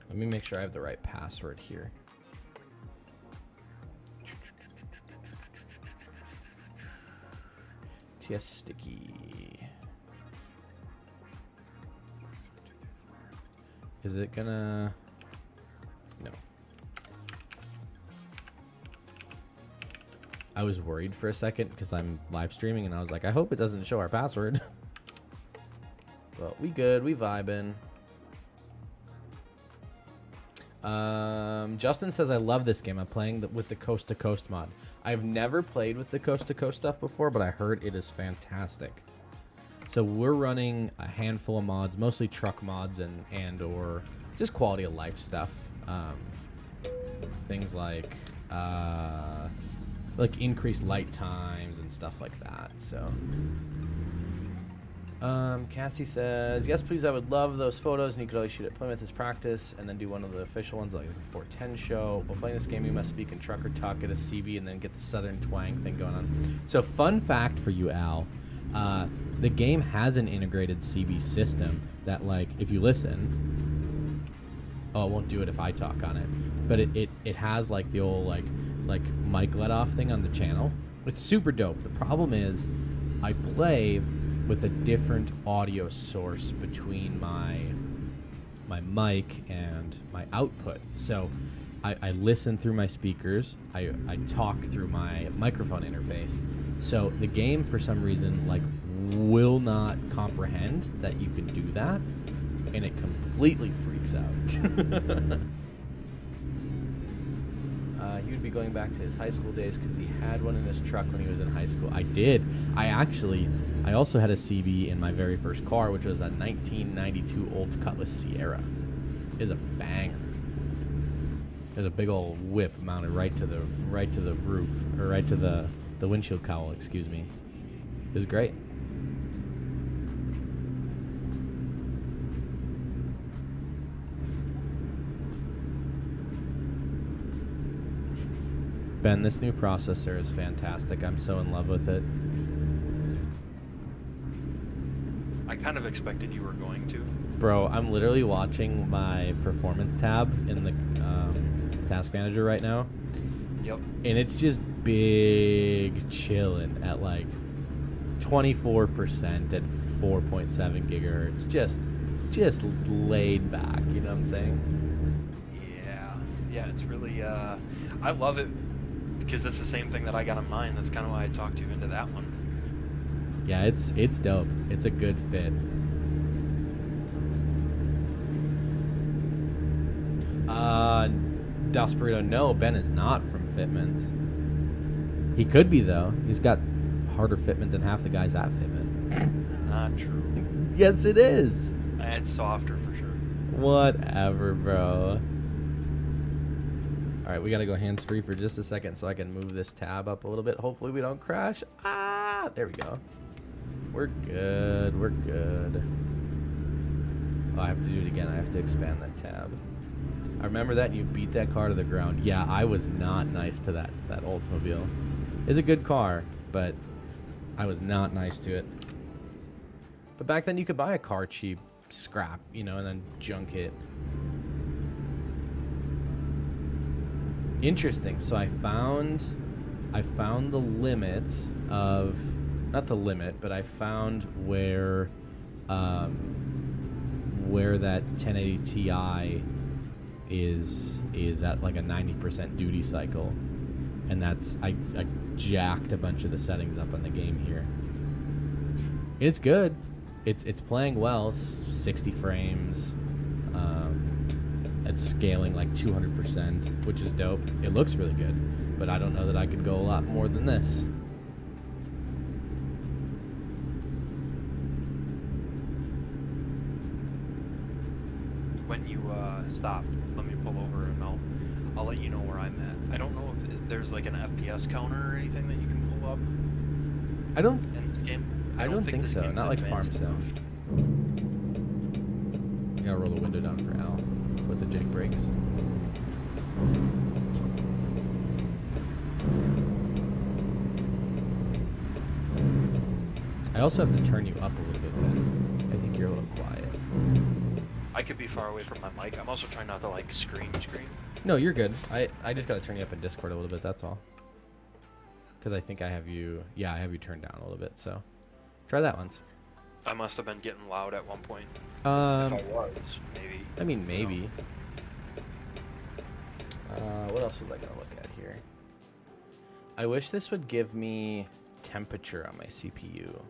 Let me make sure I have the right password here. TS Sticky. Is it gonna? No. I was worried for a second because I'm live streaming and I was like, I hope it doesn't show our password. But we good, we vibing. Justin says, I love this game. I'm playing with the Coast to Coast mod. I've never played with the Coast to Coast stuff before, but I heard it is fantastic. So we're running a handful of mods, mostly truck mods and or just quality of life stuff. Things like increased light times and stuff like that. So Cassie says, yes, please, I would love those photos, and you could always shoot at Plymouth as practice, and then do one of the official ones like the 410 show. While playing this game, you must speak in trucker talk at a CB, and then get the southern twang thing going on. So fun fact for you, Al, the game has an integrated CB system that, like, if you listen, oh, it won't do it if I talk on it, but it has like the old like mic let off thing on the channel. It's super dope. The problem is I play with a different audio source between my mic and my output. So I listen through my speakers, I talk through my microphone interface. So the game, for some reason, like, will not comprehend that you can do that, and it completely freaks out. He would be going back to his high school days because he had one in his truck when he was in high school. I did. I also had a CB in my very first car, which was a 1992 Olds Cutlass Sierra. It was a banger. There's a big old whip mounted right to the roof, or right to the windshield cowl, excuse me. It was great. Ben, this new processor is fantastic. I'm so in love with it. I kind of expected you were going to. Bro, I'm literally watching my performance tab in the task manager right now. Yep. And it's just big chilling at like 24% at 4.7 gigahertz. Just laid back, you know what I'm saying? Yeah, it's really, I love it because it's the same thing that I got on mine. That's kind of why I talked you into that one. Yeah, it's dope. It's a good fit. Das Burrito, no, Ben is not from Fitment. He could be, though. He's got harder fitment than half the guys at Fitment. Not true. Yes, it is. It's softer for sure. Whatever, bro. All right, we got to go hands-free for just a second so I can move this tab up a little bit. Hopefully we don't crash. Ah, there we go. We're good. We're good. Oh, I have to do it again. I have to expand that tab. I remember that, and you beat that car to the ground. Yeah, I was not nice to that Oldsmobile. It's a good car, but I was not nice to it. But back then, you could buy a car cheap, scrap, you know, and then junk it. Interesting. So I found the limit of, not the limit, but I found where that 1080 Ti is at like a 90% duty cycle. and that's I jacked a bunch of the settings up on the game here. It's good. It's playing well. 60 frames. It's scaling like 200%, which is dope. It looks really good, but I don't know that I could go a lot more than this. When you stop, let me pull over and I'll let you know where I'm at. I don't know if there's like an FPS counter or anything that you can pull up I don't in this game. I don't think this so. game's Not like Farm advanced Sim. enough. You gotta roll the window down for Al with the jake brakes. I also have to turn you up a little bit, Ben. I think you're a little quiet. I could be far away from my mic. I'm also trying not to like scream. No, you're good. I just gotta turn you up in Discord a little bit, that's all. Because I think I have you... Yeah, I have you turned down a little bit, so... Try that once. I must have been getting loud at one point. If Um, I was, maybe. I mean, you know. maybe. What else was I gonna look at here? I wish this would give me temperature on my CPU.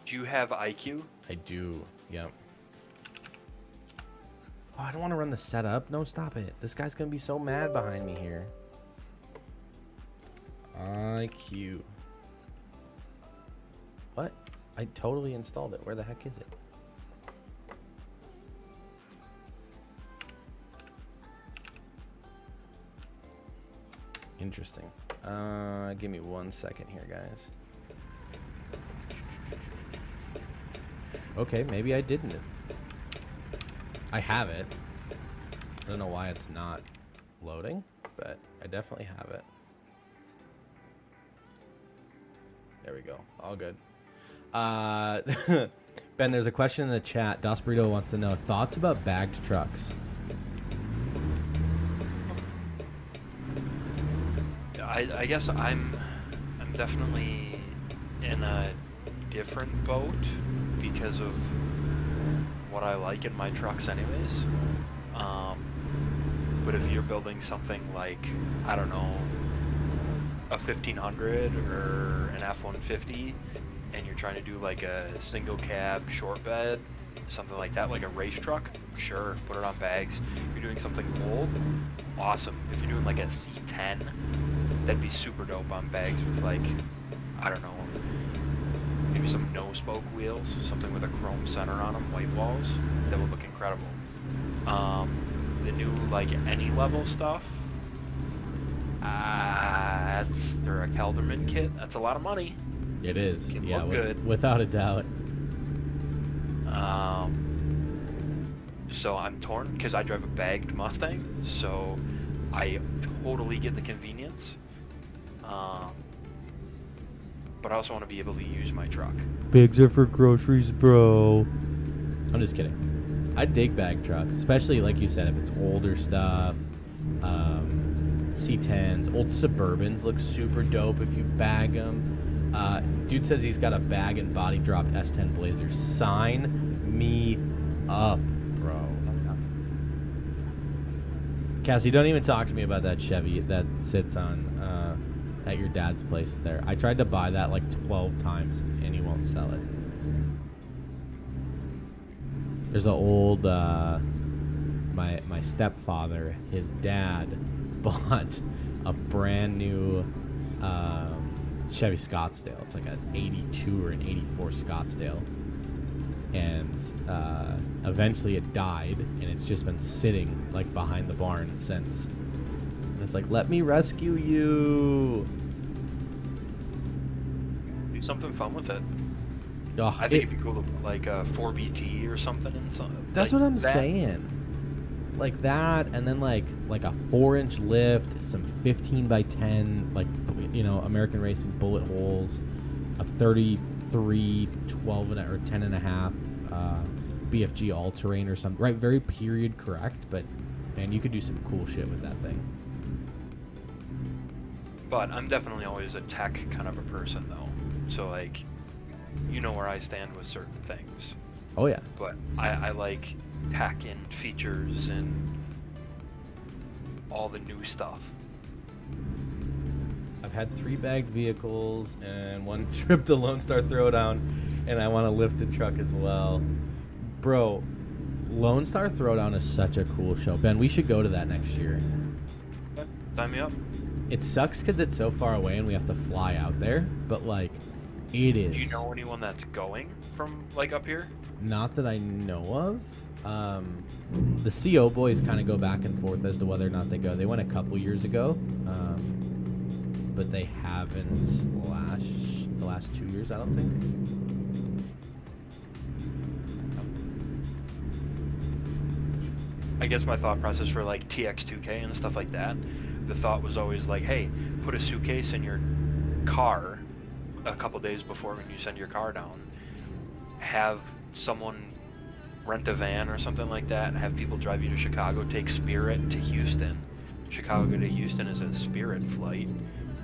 Do you have IQ? I do, yep. Oh, I don't want to run the setup. No, stop it. This guy's gonna be so mad behind me here. IQ. What? I totally installed it. Where the heck is it? Interesting. Give me 1 second here, guys. Okay, maybe I didn't. I have it. I don't know why it's not loading, but I definitely have it. There we go. All good. Ben, there's a question in the chat. Das Burrito wants to know thoughts about bagged trucks. I guess I'm definitely in a different boat because of what I like in my trucks anyways. But if you're building something like, I don't know, a 1500 or an F-150 and you're trying to do like a single cab short bed, something like that, like a race truck, sure, put it on bags. If you're doing something old, awesome. If you're doing like a C10, that'd be super dope on bags with like, I don't know, maybe some no spoke wheels, something with a chrome center on them, white walls, that would look incredible. The new like any level stuff, that's or a Kelderman kit. That's a lot of money. It is. Can Yeah, look good. without a doubt. So I'm torn because I drive a bagged Mustang, so I totally get the convenience. But I also want to be able to use my truck. Bags are for groceries, bro. I'm just kidding. I dig bag trucks, especially like you said, if it's older stuff. C10s, old Suburbans look super dope if you bag them. Dude says he's got a bag and body dropped S10 Blazer. Sign me up, bro. Cassie, don't even talk to me about that Chevy that sits on at your dad's place there. I tried to buy that like 12 times and he won't sell it. There's an old my stepfather, his dad bought a brand new Chevy Scottsdale. It's like an 82 or an 84 Scottsdale. And eventually it died, and it's just been sitting like behind the barn since. And it's like, let me rescue you. Do something fun with it. Oh, I think it'd be cool to put like a 4BT or something in something. that's like what I'm that. saying. Like that, and then like a 4-inch lift, some 15x10, like, you know, American Racing bullet holes, a 33 12 or 10 and a half BFG all-terrain or something. Right, very period correct, but man, you could do some cool shit with that thing. But I'm definitely always a tech kind of a person though. So like, you know where I stand with certain things. Oh yeah. But I like tech and features and all the new stuff. I've had 3 bagged vehicles and 1 trip to Lone Star Throwdown, and I want a lifted truck as well. Bro, Lone Star Throwdown is such a cool show. Ben, we should go to that next year. Sign me up. It sucks because it's so far away and we have to fly out there, but like, it is. Do you know anyone that's going from like up here? Not that I know of. The CO boys kind of go back and forth as to whether or not they go. They went a couple years ago, but they haven't the last 2 years, I don't think. I guess my thought process for like TX2K and stuff like that, the thought was always like, hey, put a suitcase in your car a couple days before when you send your car down. Have someone rent a van or something like that, and have people drive you to Chicago. Take Spirit to Houston. Chicago to Houston is a Spirit flight.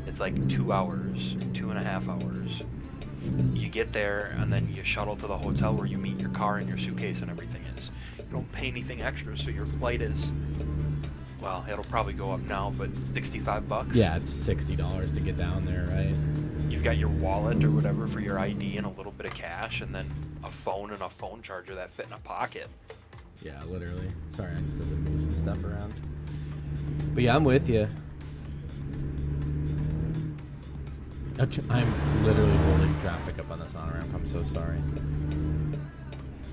It's like 2 hours, 2.5 hours. You get there, and then you shuttle to the hotel where you meet your car and your suitcase and everything is. You don't pay anything extra, so your flight is, well, it'll probably go up now, but $65. Yeah, it's $60 to get down there, right? You've got your wallet or whatever for your ID and a little bit of cash, and then a phone and a phone charger that fit in a pocket. Yeah, literally. Sorry, I just had to move some stuff around. But yeah, I'm with you. I'm literally holding traffic up on this on-ramp. I'm so sorry.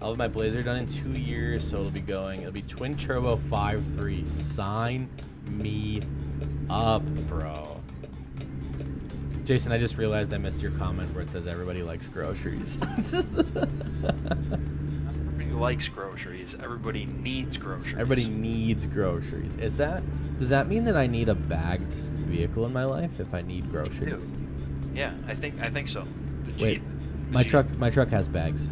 I'll have my Blazer done in 2 years, so it'll be going. It'll be twin turbo 5.3. Sign me up, bro. Jason, I just realized I missed your comment where it says everybody likes groceries. Everybody likes groceries. Everybody needs groceries. Everybody needs groceries. Does that mean that I need a bagged vehicle in my life if I need groceries? Yeah, I think so. Wait, my truck has bags.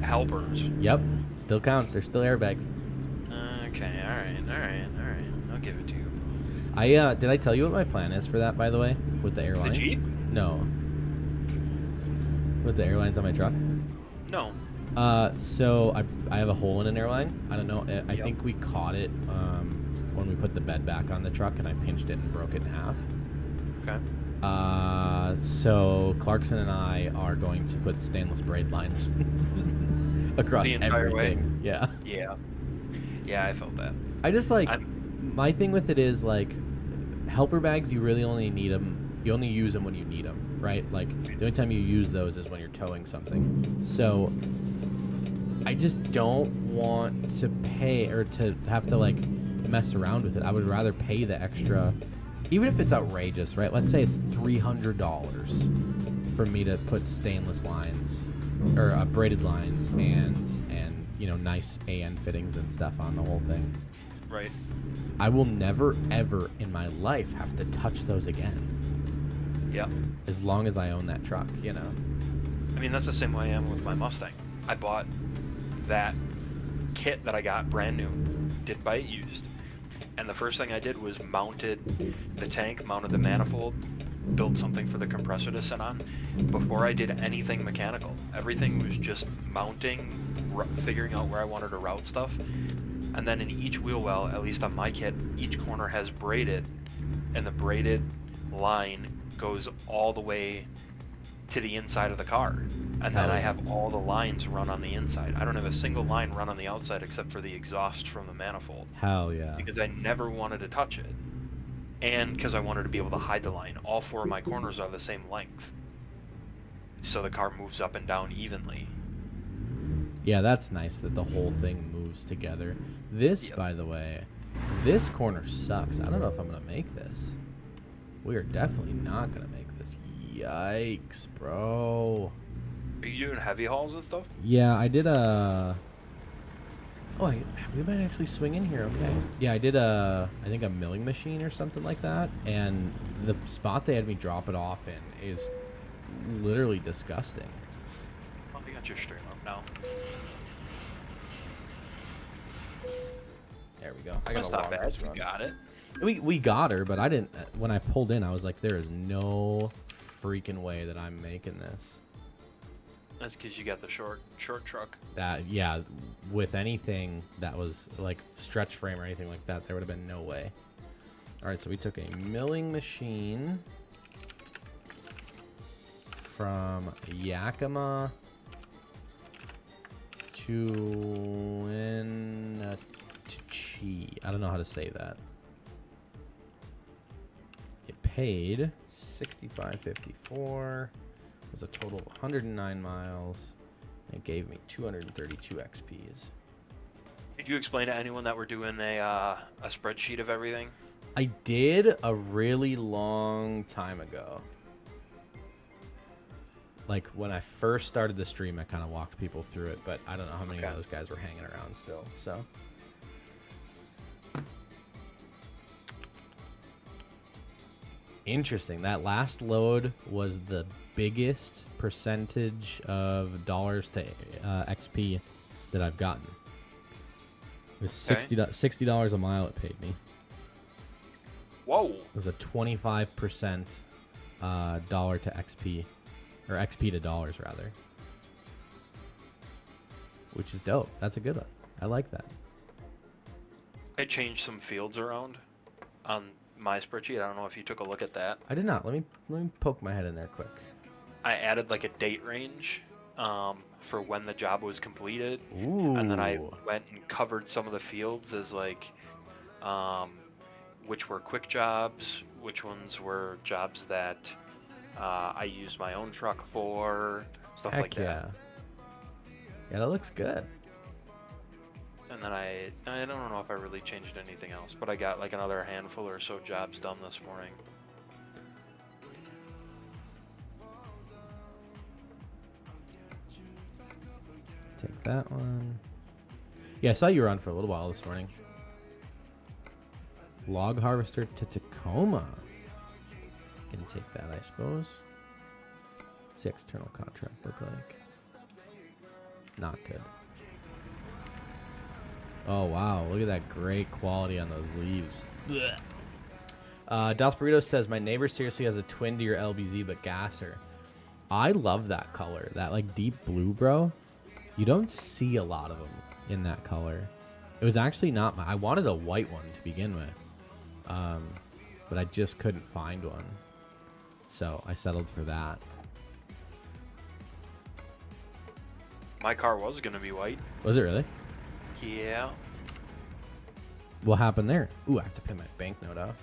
Helpers. Yep, still counts. There's still airbags. Okay, all right. I'll give it to you. Did I tell you what my plan is for that, by the way, with the airlines? The Jeep? No. With the airlines on my truck? No. So I have a hole in an airline. I don't know. I Yep. think we caught it when we put the bed back on the truck, and I pinched it and broke it in half. Okay. So Clarkson and I are going to put stainless braid lines across The entire everything. way? Yeah. Yeah, I felt that. I just like my thing with it is like helper bags. You really only need them. You only use them when you need them, right? Like the only time you use those is when you're towing something. So I just don't want to pay or to have to like mess around with it. I would rather pay the extra. Even if it's outrageous, right? Let's say it's $300 for me to put stainless lines or braided lines and nice AN fittings and stuff on the whole thing. Right. I will never ever in my life have to touch those again. Yeah. As long as I own that truck, I mean, that's the same way I am with my Mustang. I bought that kit that I got brand new, didn't buy it used. And the first thing I did was mounted the tank, mounted the manifold, built something for the compressor to sit on before I did anything mechanical. Everything was just mounting, figuring out where I wanted to route stuff. And then in each wheel well, at least on my kit, each corner has braided, and the braided line goes all the way to the inside of the car. And then I have all the lines run on the inside. I don't have a single line run on the outside except for the exhaust from the manifold. Hell yeah. Because I never wanted to touch it. And because I wanted to be able to hide the line. All 4 of my corners are the same length. So the car moves up and down evenly. Yeah, that's nice that the whole thing moves together. This, by the way, this corner sucks. I don't know if I'm going to make this. We are definitely not going to make this. Yikes, bro. Are you doing heavy hauls and stuff? Yeah, I did a... Oh, we might actually swing in here, okay. Yeah, I did I think a milling machine or something like that, and the spot they had me drop it off in is literally disgusting. Oh, you got your stream up now. There we go. I got That's a not long bad. race You run. got it. We got her, but I didn't. When I pulled in, I was like, there is no freaking way that I'm making this. That's because you got the short truck. Yeah, with anything that was like stretch frame or anything like that, there would have been no way. All right, so we took a milling machine from Yakima to Wenatchee. I don't know how to say that. It paid $65.54. Was a total of 109 miles. It gave me 232 XPs. Did you explain to anyone that we're doing a spreadsheet of everything? I did a really long time ago. Like when I first started the stream, I kind of walked people through it, but I don't know how many of those guys were hanging around still. So interesting. That last load was the biggest percentage of dollars to XP that I've gotten. It was $60 a mile it paid me. Whoa. It was a 25% dollar to XP, or XP to dollars rather, which is dope. That's a good one. I like that. I changed some fields around on my spreadsheet. I don't know if you took a look at that. I did not. Let me poke my head in there quick. I added like a date range for when the job was completed. Ooh. And then I went and covered some of the fields as like which were quick jobs, which ones were jobs that I used my own truck for, stuff Heck like yeah. that. Yeah, that looks good. And then I don't know if I really changed anything else, but I got like another handful or so jobs done this morning. Take that one. Yeah, I saw you were on for a little while this morning. Log harvester to Tacoma. Can take that, I suppose. What's the external contract look like? Not good. Oh, wow. Look at that great quality on those leaves. Dos Burrito says, my neighbor seriously has a twin to your LBZ, but gasser. I love that color. That, like, deep blue, bro. You don't see a lot of them in that color. It was actually not I wanted a white one to begin with. But I just couldn't find one. So I settled for that. My car was gonna be white. Was it really? Yeah. What happened there? Ooh, I have to pay my banknote off.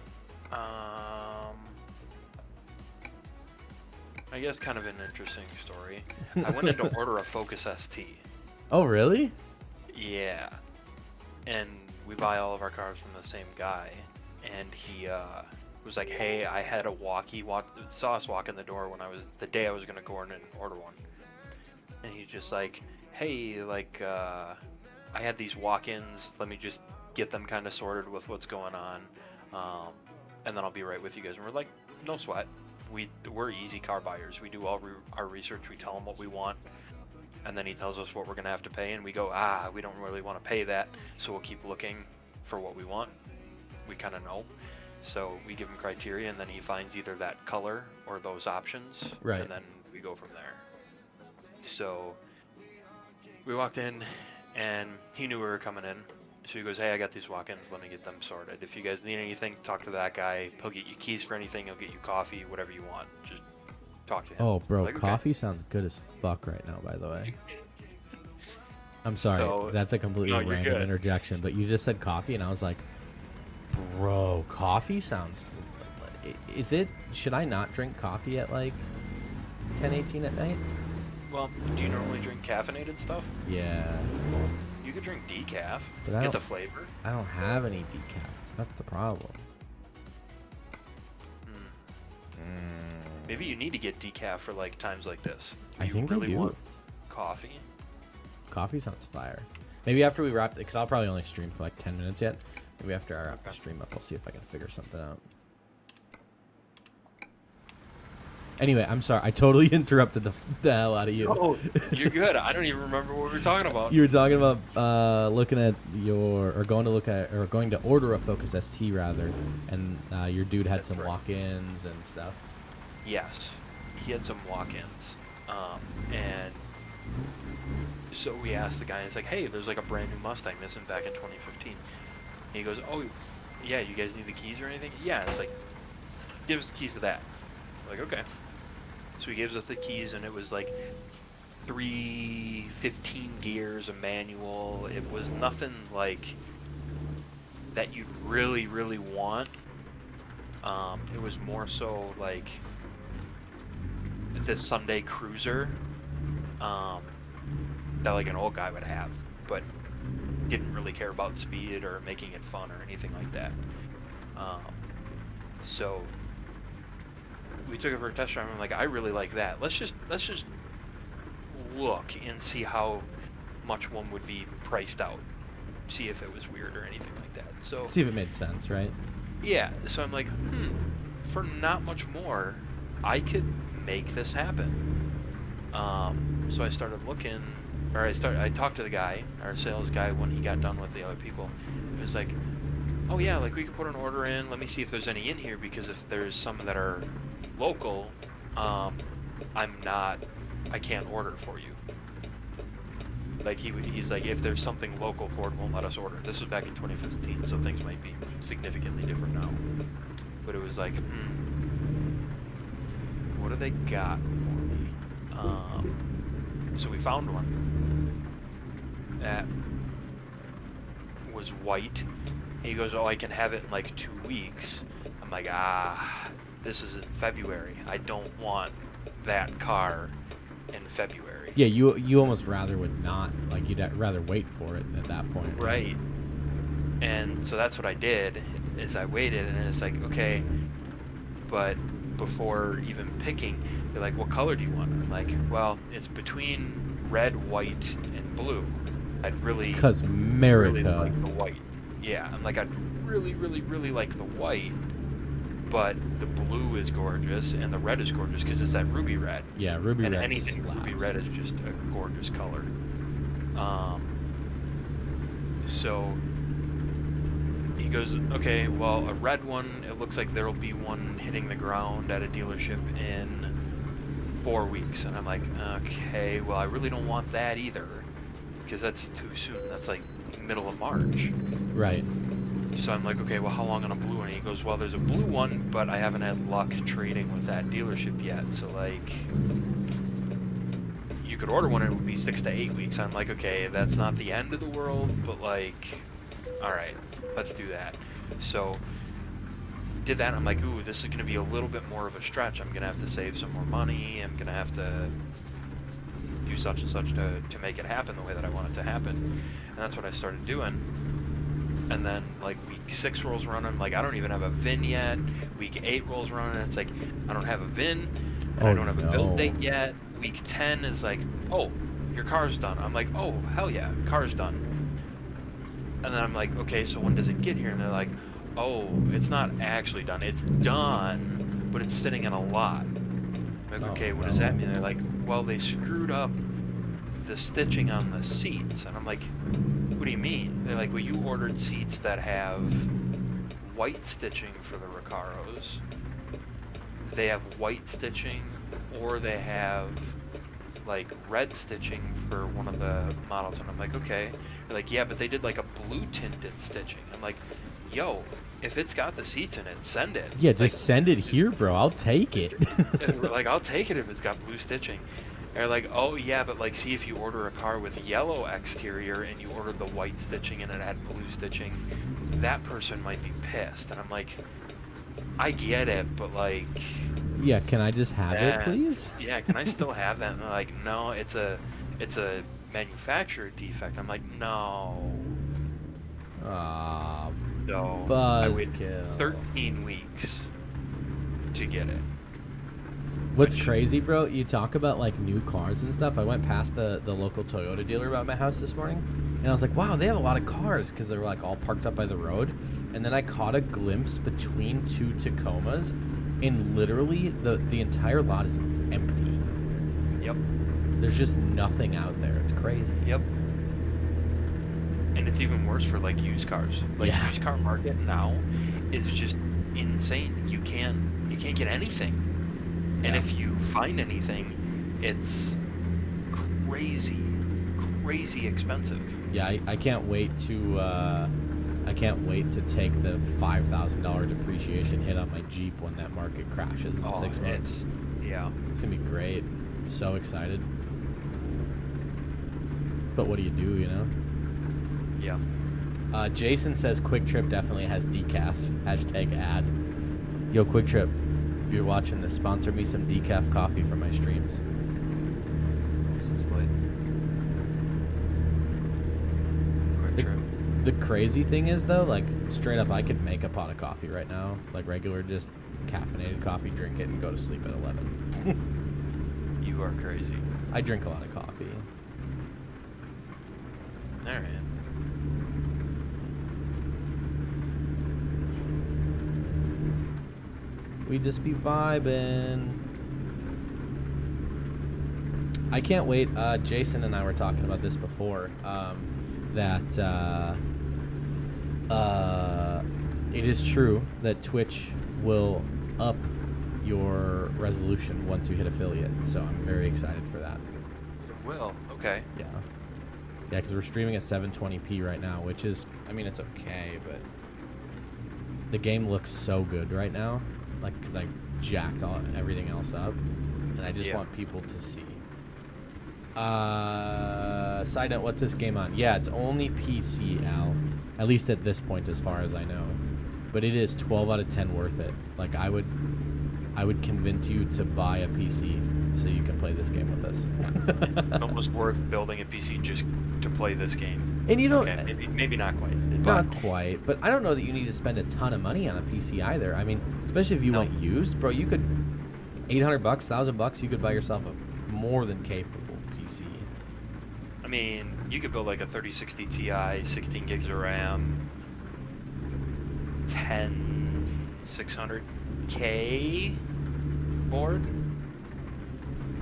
I guess kind of an interesting story. I went in to order a Focus ST. Oh, really? Yeah. And we buy all of our cars from the same guy. And he was like, hey, I had a saw us walk in the door when the day I was going to go in and order one. And he's just like, hey, like, I had these walk-ins. Let me just get them kind of sorted with what's going on. And then I'll be right with you guys. And we're like, no sweat. We're easy car buyers. We do all our research. We tell him what we want. And then he tells us what we're going to have to pay. And we go, we don't really want to pay that. So we'll keep looking for what we want. We kind of know. So we give him criteria, and then he finds either that color or those options. Right. And then we go from there. So we walked in, and he knew we were coming in. So he goes, hey, I got these walk-ins. Let me get them sorted. If you guys need anything, talk to that guy. He'll get you keys for anything. He'll get you coffee, whatever you want. Just talk to him. Oh, bro, Like, okay. coffee sounds good as fuck right now, by the way. I'm sorry. So- That's a completely No, you're random good. interjection, but you just said coffee, and I was like, bro, coffee sounds... Should I not drink coffee at, like, 10:18 at night? Well, do you normally drink caffeinated stuff? Yeah. You could drink decaf. But I Get the don't- flavor. I don't have any decaf. That's the problem. Maybe you need to get decaf for like times like this. I You think I really do. want coffee. Coffee sounds fire. Maybe after we wrap, because I'll probably only stream for like 10 minutes yet. Maybe after I wrap the stream up, I'll see if I can figure something out. Anyway, I'm sorry. I totally interrupted the hell out of you. Oh, you're good. I don't even remember what we were talking about. You were talking about looking at going to order a Focus ST rather, and your dude had That's some right. walk-ins and stuff. Yes, he had some walk-ins, and so we asked the guy. It's like, hey, there's like a brand new Mustang missing back in 2015. And he goes, oh, yeah, you guys need the keys or anything? Yeah, it's like, give us the keys to that. We're like, okay. So he gives us the keys, and it was like 15 gears, a manual. It was nothing like that you'd really, really want. It was more so like this Sunday cruiser that like an old guy would have, but didn't really care about speed or making it fun or anything like that. So we took it for a test drive, and I'm like, I really like that. Let's just look and see how much one would be priced out. See if it was weird or anything like that. So See if it made sense, right? yeah, so I'm like, for not much more, I could make this happen. So I started looking, or I talked to the guy, our sales guy, when he got done with the other people. He was like, oh yeah, like we could put an order in, let me see if there's any in here, because if there's some that are local, I can't order for you. Like he's like, if there's something local, Ford won't let us order. This was back in 2015, so things might be significantly different now. But it was like, what do they got for me? So we found one that was white. He goes, oh, I can have it in like 2 weeks. I'm like, this is in February. I don't want that car in February. Yeah, you almost rather would not, like you'd rather wait for it at that point. Right. And so that's what I did, is I waited, and it's like, okay, but before even picking, they're like, what color do you want? I'm like, well, it's between red, white, and blue. I'd really, Because America. really like the white. Yeah, I'm like, I'd really, really, really like the white, but the blue is gorgeous, and the red is gorgeous because it's that ruby red. Yeah, ruby And red anything slaps. ruby red is just a gorgeous color. So he goes, okay, well, a red one, it looks like there'll be one hitting the ground at a dealership in 4 weeks. And I'm like, okay, well, I really don't want that either, because that's too soon. That's like middle of March. Right. So I'm like, okay, well, how long on a blue one? And he goes, well, there's a blue one, but I haven't had luck trading with that dealership yet. So, like, you could order one and it would be 6 to 8 weeks. I'm like, okay, that's not the end of the world, but, like, all right, let's do that. So did that, and I'm like, ooh, this is going to be a little bit more of a stretch. I'm going to have to save some more money. I'm going to have to do such and such to make it happen the way that I want it to happen. And that's what I started doing. And then, like, week 6 rolls around, I'm like, I don't even have a VIN yet. Week 8 rolls around, and it's like, I don't have a VIN, and I don't have a build date yet. Week 10 is like, oh, your car's done. I'm like, oh, hell yeah, car's done. And then I'm like, okay, so when does it get here? And they're like, oh, it's not actually done. It's done, but it's sitting in a lot. I'm like, okay, what does that mean? They're like, well, they screwed up the stitching on the seats. And I'm like, what do you mean? They're like, well, you ordered seats that have white stitching for the Recaros. They have white stitching, or they have like red stitching for one of the models. And I'm like, okay. They're like, yeah, but they did like a blue tinted stitching. I'm like, yo, if it's got the seats in it, send it. Yeah, just like, send it here, bro. I'll take it. like, I'll take it if it's got blue stitching. They're like, oh yeah, but like, see, if you order a car with yellow exterior and you ordered the white stitching and it had blue stitching, that person might be pissed. And I'm like, I get it, but like, Yeah, can I just have it, please? yeah, can I still have that? And they're like, no, it's a manufacturer defect. I'm like, no. So I waited Buzzkill. 13 weeks to get it. What's crazy, bro? You talk about like new cars and stuff. I went past the local Toyota dealer by my house this morning, and I was like, wow, they have a lot of cars because they're like all parked up by the road. And then I caught a glimpse between two Tacomas, and literally the entire lot is empty. Yep. There's just nothing out there. It's crazy. Yep. And it's even worse for like used cars. Like Yeah. used car market now is just insane. You can't get anything. And Yeah. if you find anything, it's crazy expensive. Yeah, I can't wait to I can't wait to take the $5,000 depreciation hit on my Jeep when that market crashes in 6 months. Yeah. It's gonna be great. So excited. But what do you do, you know? Yeah. Jason says Quick Trip definitely has decaf. Hashtag ad. Yo, Quick Trip, if you're watching this, sponsor me some decaf coffee for my streams. License plate. Quick Trip. The crazy thing is, though, like, straight up, I could make a pot of coffee right now. Like, regular, just caffeinated coffee, drink it, and go to sleep at 11. You are crazy. I drink a lot of coffee. All right. We just be vibing. I can't wait. Jason and I were talking about this before. That it is true that Twitch will up your resolution once you hit affiliate. So I'm very excited for that. Well, okay. Yeah. Yeah, because we're streaming at 720p right now, which is, I mean, it's okay, but the game looks so good right now. Like, because I jacked everything else up, and I just want people to see. Side note, what's this game on? Yeah, it's only PC, Al. At least at this point, as far as I know. But it is 12 out of 10 worth it. Like, I would convince you to buy a PC so you can play this game with us. Almost worth building a PC just to play this game. And you don't... Okay, maybe not quite. Not quite, but I don't know that you need to spend a ton of money on a PC either. I mean, especially if you went used, bro, you could... $800, $1,000, you could buy yourself a more than capable PC. I mean, you could build like a 3060 Ti, 16 gigs of RAM, 10600K board.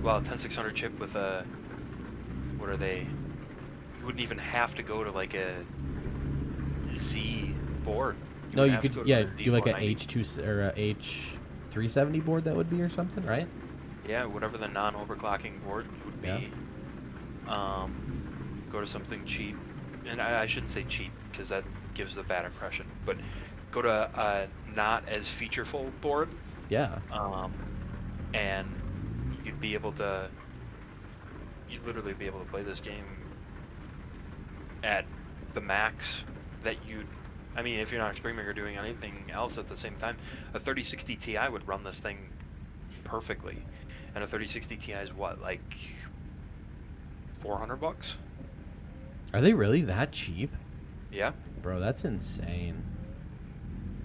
Well, 10600 chip with a, what are they? You wouldn't even have to go to like a Z board. No, you have to could, go to yeah, a do like a Z490. H2 or a H370 board that would be or something, right? Yeah, whatever the non-overclocking board would be. Yeah. Go to something cheap, and I shouldn't say cheap because that gives a bad impression. But go to a not as featureful board. Yeah. And you'd be able to. You'd literally be able to play this game at the max that you'd. I mean, if you're not streaming or doing anything else at the same time, a 3060 Ti would run this thing perfectly. And a 3060 Ti is what, like $400? Are they really that cheap? Yeah. Bro, that's insane.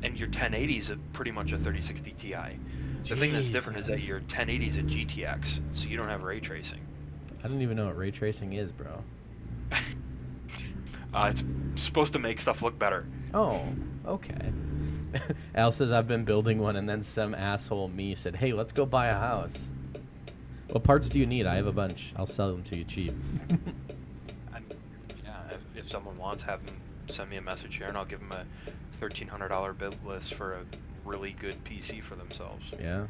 And your 1080 is pretty much a 3060 Ti. The thing that's different is that Jesus. your 1080 is a GTX, so you don't have ray tracing. I don't even know what ray tracing is, bro. It's supposed to make stuff look better. Oh, okay. Al says, I've been building one, and then some asshole me said, hey, let's go buy a house. What parts do you need? I have a bunch. I'll sell them to you cheap. Yeah, if someone wants, have them send me a message here, and I'll give them a $1,300 bid list for a really good PC for themselves. Yeah.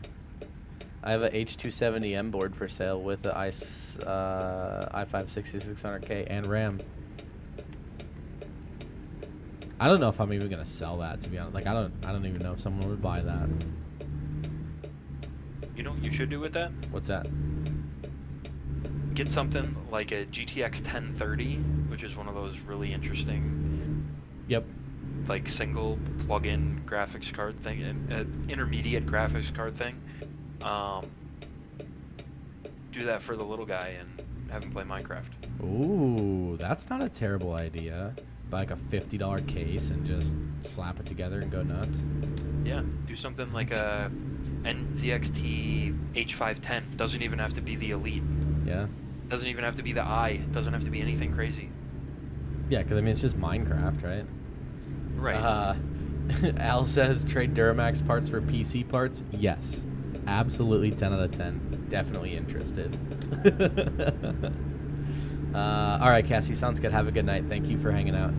I have a H270M board for sale with the i5 6600K and RAM. I don't know if I'm even gonna sell that, to be honest. Like, I don't even know if someone would buy that. You know what you should do with that? What's that? Get something like a GTX 1030, which is one of those really interesting, Yep. like single plug-in graphics card thing, intermediate graphics card thing. Do that for the little guy and have him play Minecraft. Ooh, that's not a terrible idea. Buy like a $50 case and just slap it together and go nuts. Yeah, do something like a NZXT H510. Doesn't even have to be the Elite. Yeah. Doesn't even have to be the I. Doesn't have to be anything crazy. Yeah, because I mean, it's just Minecraft, right? Right. Al says, trade Duramax parts for PC parts? Yes. Absolutely 10 out of 10. Definitely interested. All right, Cassie, sounds good. Have a good night. Thank you for hanging out.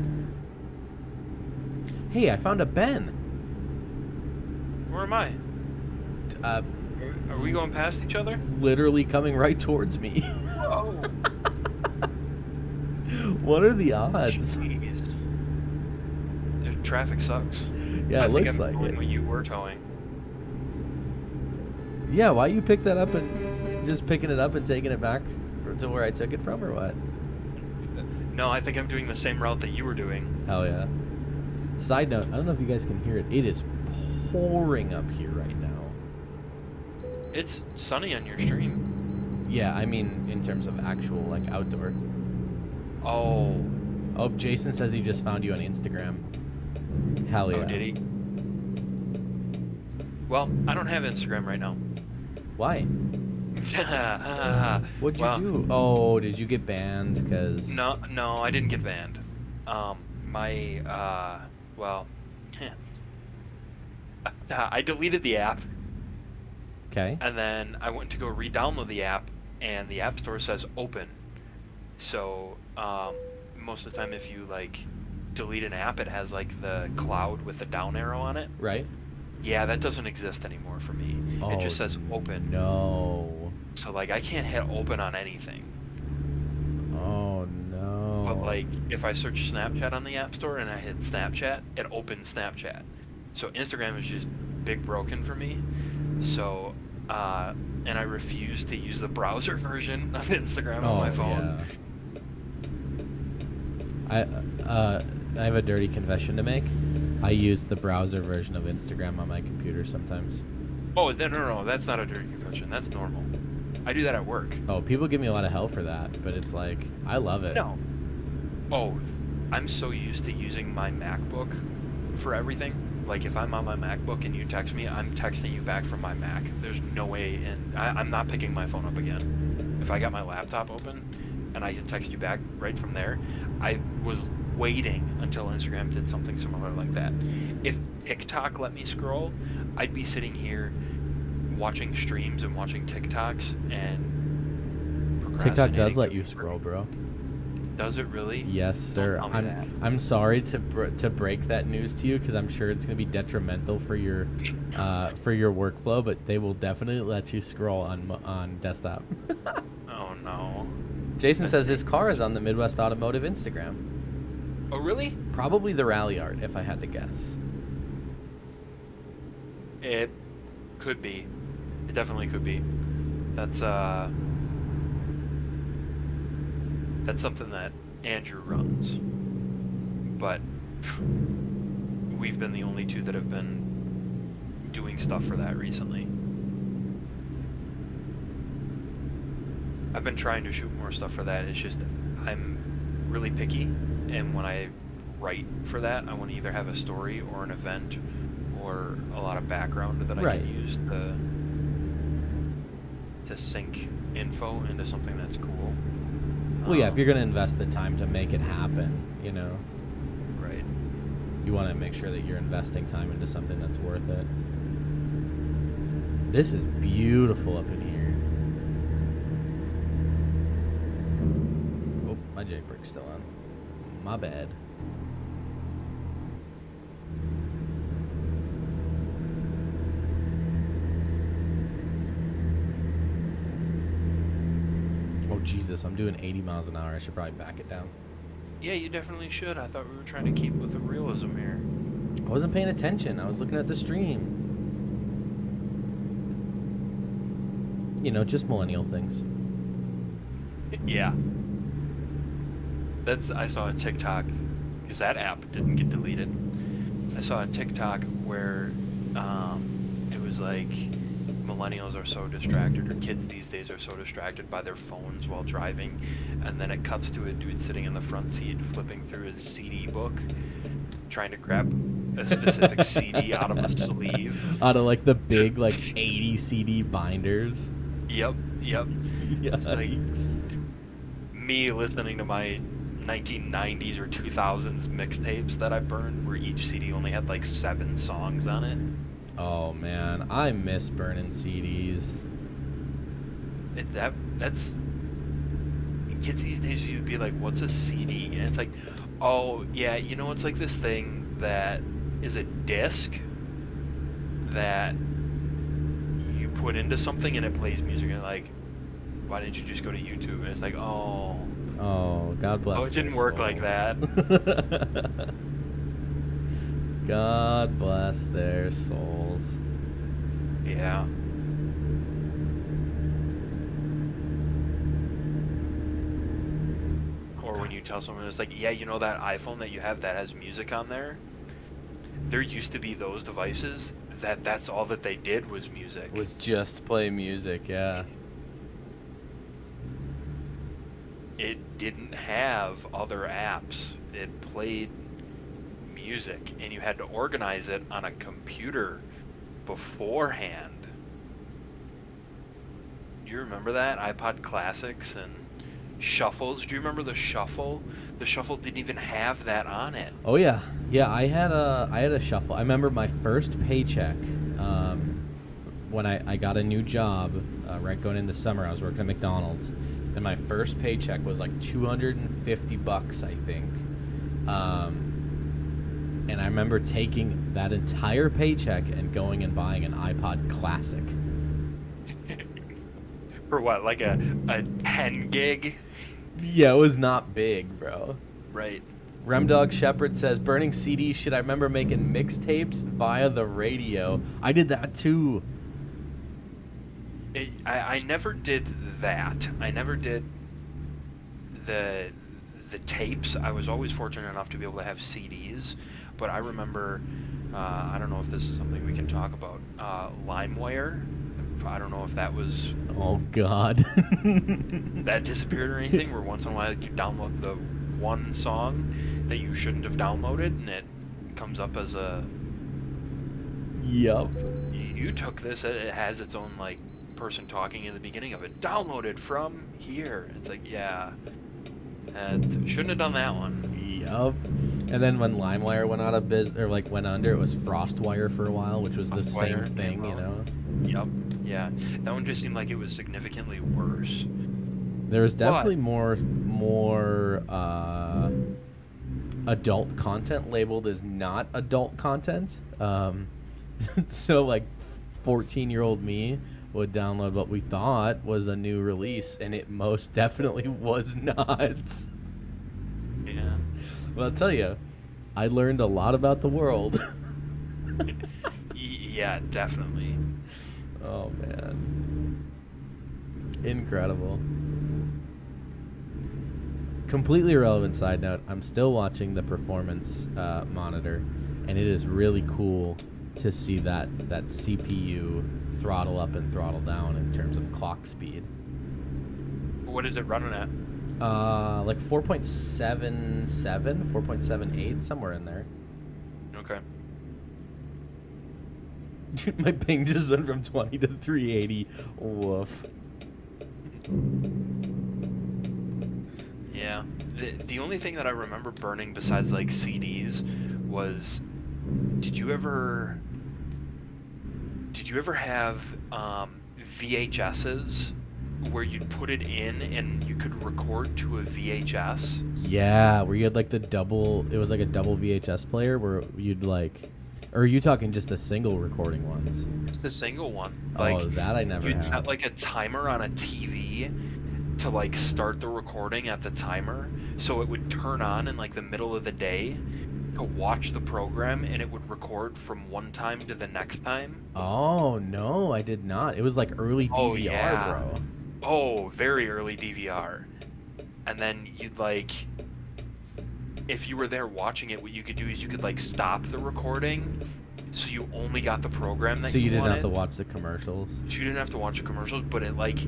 Hey, I found a Ben. Where am I? Are we going past each other? Literally coming right towards me. Oh. What are the odds? Jeez. There's traffic sucks. Yeah, I it think looks I'm like towing it. what you were towing. Yeah, why you pick that up and just picking it up and taking it back to where I took it from, or what? No, I think I'm doing the same route that you were doing. Hell yeah. Side note, I don't know if you guys can hear it. It is pouring up here right now. It's sunny on your stream. Yeah, I mean in terms of actual like outdoor. Oh. Oh, Jason says he just found you on Instagram. Hell yeah. Oh, did he? Well, I don't have Instagram right now. Why? What'd you Well, do? Oh, did you get banned? Cause No, I didn't get banned. Well, I deleted the app, Okay. and then I went to go re-download the app, and the App Store says open. So, most of the time, if you like delete an app, it has like the cloud with the down arrow on it. Right. Yeah, that doesn't exist anymore for me. It just says open. No. So like I can't hit open on anything. Oh no. But like if I search Snapchat on the App Store and I hit Snapchat, it opens Snapchat. So Instagram is just big broken for me. So and I refuse to use the browser version of Instagram on my phone. Yeah. I have a dirty confession to make. I use the browser version of Instagram on my computer sometimes. Oh, no, that's not a dirty confession. That's normal. I do that at work. Oh, people give me a lot of hell for that, but it's like I love it. No. Oh, I'm so used to using my MacBook for everything. Like if I'm on my MacBook and you text me, I'm texting you back from my Mac. There's no way I'm not picking my phone up again. If I got my laptop open and I could text you back right from there, I was waiting until Instagram did something similar like that. If TikTok let me scroll, I'd be sitting here watching streams and watching TikToks and TikTok does procrastinating. let you scroll, bro. Does it really? Yes, sir. Don't tell me that. I'm sorry to break that news to you because I'm sure it's going to be detrimental for your workflow, but they will definitely let you scroll on desktop. Oh no. Jason says his car is on the Midwest Automotive Instagram. Oh really? Probably the Rally Art, if I had to guess. It could be. It definitely could be. That's something that Andrew runs. But we've been the only two that have been doing stuff for that recently. I've been trying to shoot more stuff for that. It's just I'm really picky, and when I write for that, I want to either have a story or an event or a lot of background that I Right. can use to sync info into something that's cool. Well, yeah, if you're going to invest the time to make it happen, you know, Right. you want to make sure that you're investing time into something that's worth it. This is beautiful up in here. Oh, my jailbreak's still on. My bad. Oh, Jesus, I'm doing 80 miles an hour. I should probably back it down. Yeah, you definitely should. I thought we were trying to keep with the realism here. I wasn't paying attention. I was looking at the stream. You know, just millennial things. Yeah. I saw a TikTok, because that app didn't get deleted. I saw a TikTok where it was like millennials are so distracted, or kids these days are so distracted by their phones while driving, and then it cuts to a dude sitting in the front seat flipping through his CD book, trying to grab a specific CD out of a sleeve. Out of like the big like 80 CD binders. Yep. Yikes. Me listening to my 1990s or 2000s mixtapes that I burned, where each CD only had like 7 songs on it. Oh man, I miss burning CDs. That's kids these days, you'd be like, what's a CD? And it's like, oh yeah, you know, it's like this thing that is a disc that you put into something and it plays music, and like, why didn't you just go to YouTube? And it's like, oh, God bless. it didn't their work like souls. that. God bless their souls. Yeah. Or when you tell someone, it's like, yeah, you know that iPhone that you have that has music on there? There used to be those devices that's all that they did was music. Was just play music, yeah. It didn't have other apps. It played music, and you had to organize it on a computer beforehand. Do you remember that? iPod Classics and Shuffles. Do you remember the Shuffle? The Shuffle didn't even have that on it. Oh yeah, yeah. I had a shuffle. I remember my first paycheck when I got a new job right going into summer. I was working at McDonald's, and my first paycheck was like $250, I think. And I remember taking that entire paycheck and going and buying an iPod Classic. For what, like a 10 gig? Yeah, it was not big, bro. Right. Remdog Shepherd says, burning CDs, shit, I remember making mixtapes via the radio. I did that too. I never did that. I never did the tapes. I was always fortunate enough to be able to have CDs, but I remember, I don't know if this is something we can talk about, LimeWire. I don't know if that was... Oh, God. that disappeared or anything, where once in a while you download the one song that you shouldn't have downloaded, and it comes up as a... Yup. You took this, it has its own, like, person talking in the beginning of it. Downloaded from here. It's like, yeah. Shouldn't have done that one. Yup. And then when LimeWire went out of went under, it was FrostWire for a while, which was the same thing, you know? Yup. Yeah, that one just seemed like it was significantly worse. There was definitely more adult content labeled as not adult content. So like 14-year-old me would download what we thought was a new release, and it most definitely was not. Yeah. Well, I'll tell you, I learned a lot about the world. Yeah, definitely. Oh, man. Incredible. Completely irrelevant side note, I'm still watching the performance monitor, and it is really cool to see that CPU throttle up and throttle down in terms of clock speed. What is it running at? Like 4.77, 4.78, somewhere in there. Okay. My ping just went from 20 to 380. Woof. Yeah. The only thing that I remember burning besides like CDs was, did you ever have VHSs where you'd put it in and you could record to a VHS? Yeah, where you had like it was like a double VHS player where you'd like, or are you talking just the single recording ones? Just a single one. Oh, that I never You'd had. set like a timer on a TV to like start the recording at the timer, so it would turn on in like the middle of the day to watch the program, and it would record from one time to the next time. Oh, no, I did not. It was like early DVR, Oh, yeah. bro. Oh, very early DVR. And then you'd like, if you were there watching it, what you could do is you could like stop the recording, so you only got the program that So you didn't wanted. have to watch the commercials? So you didn't have to watch the commercials, but it like,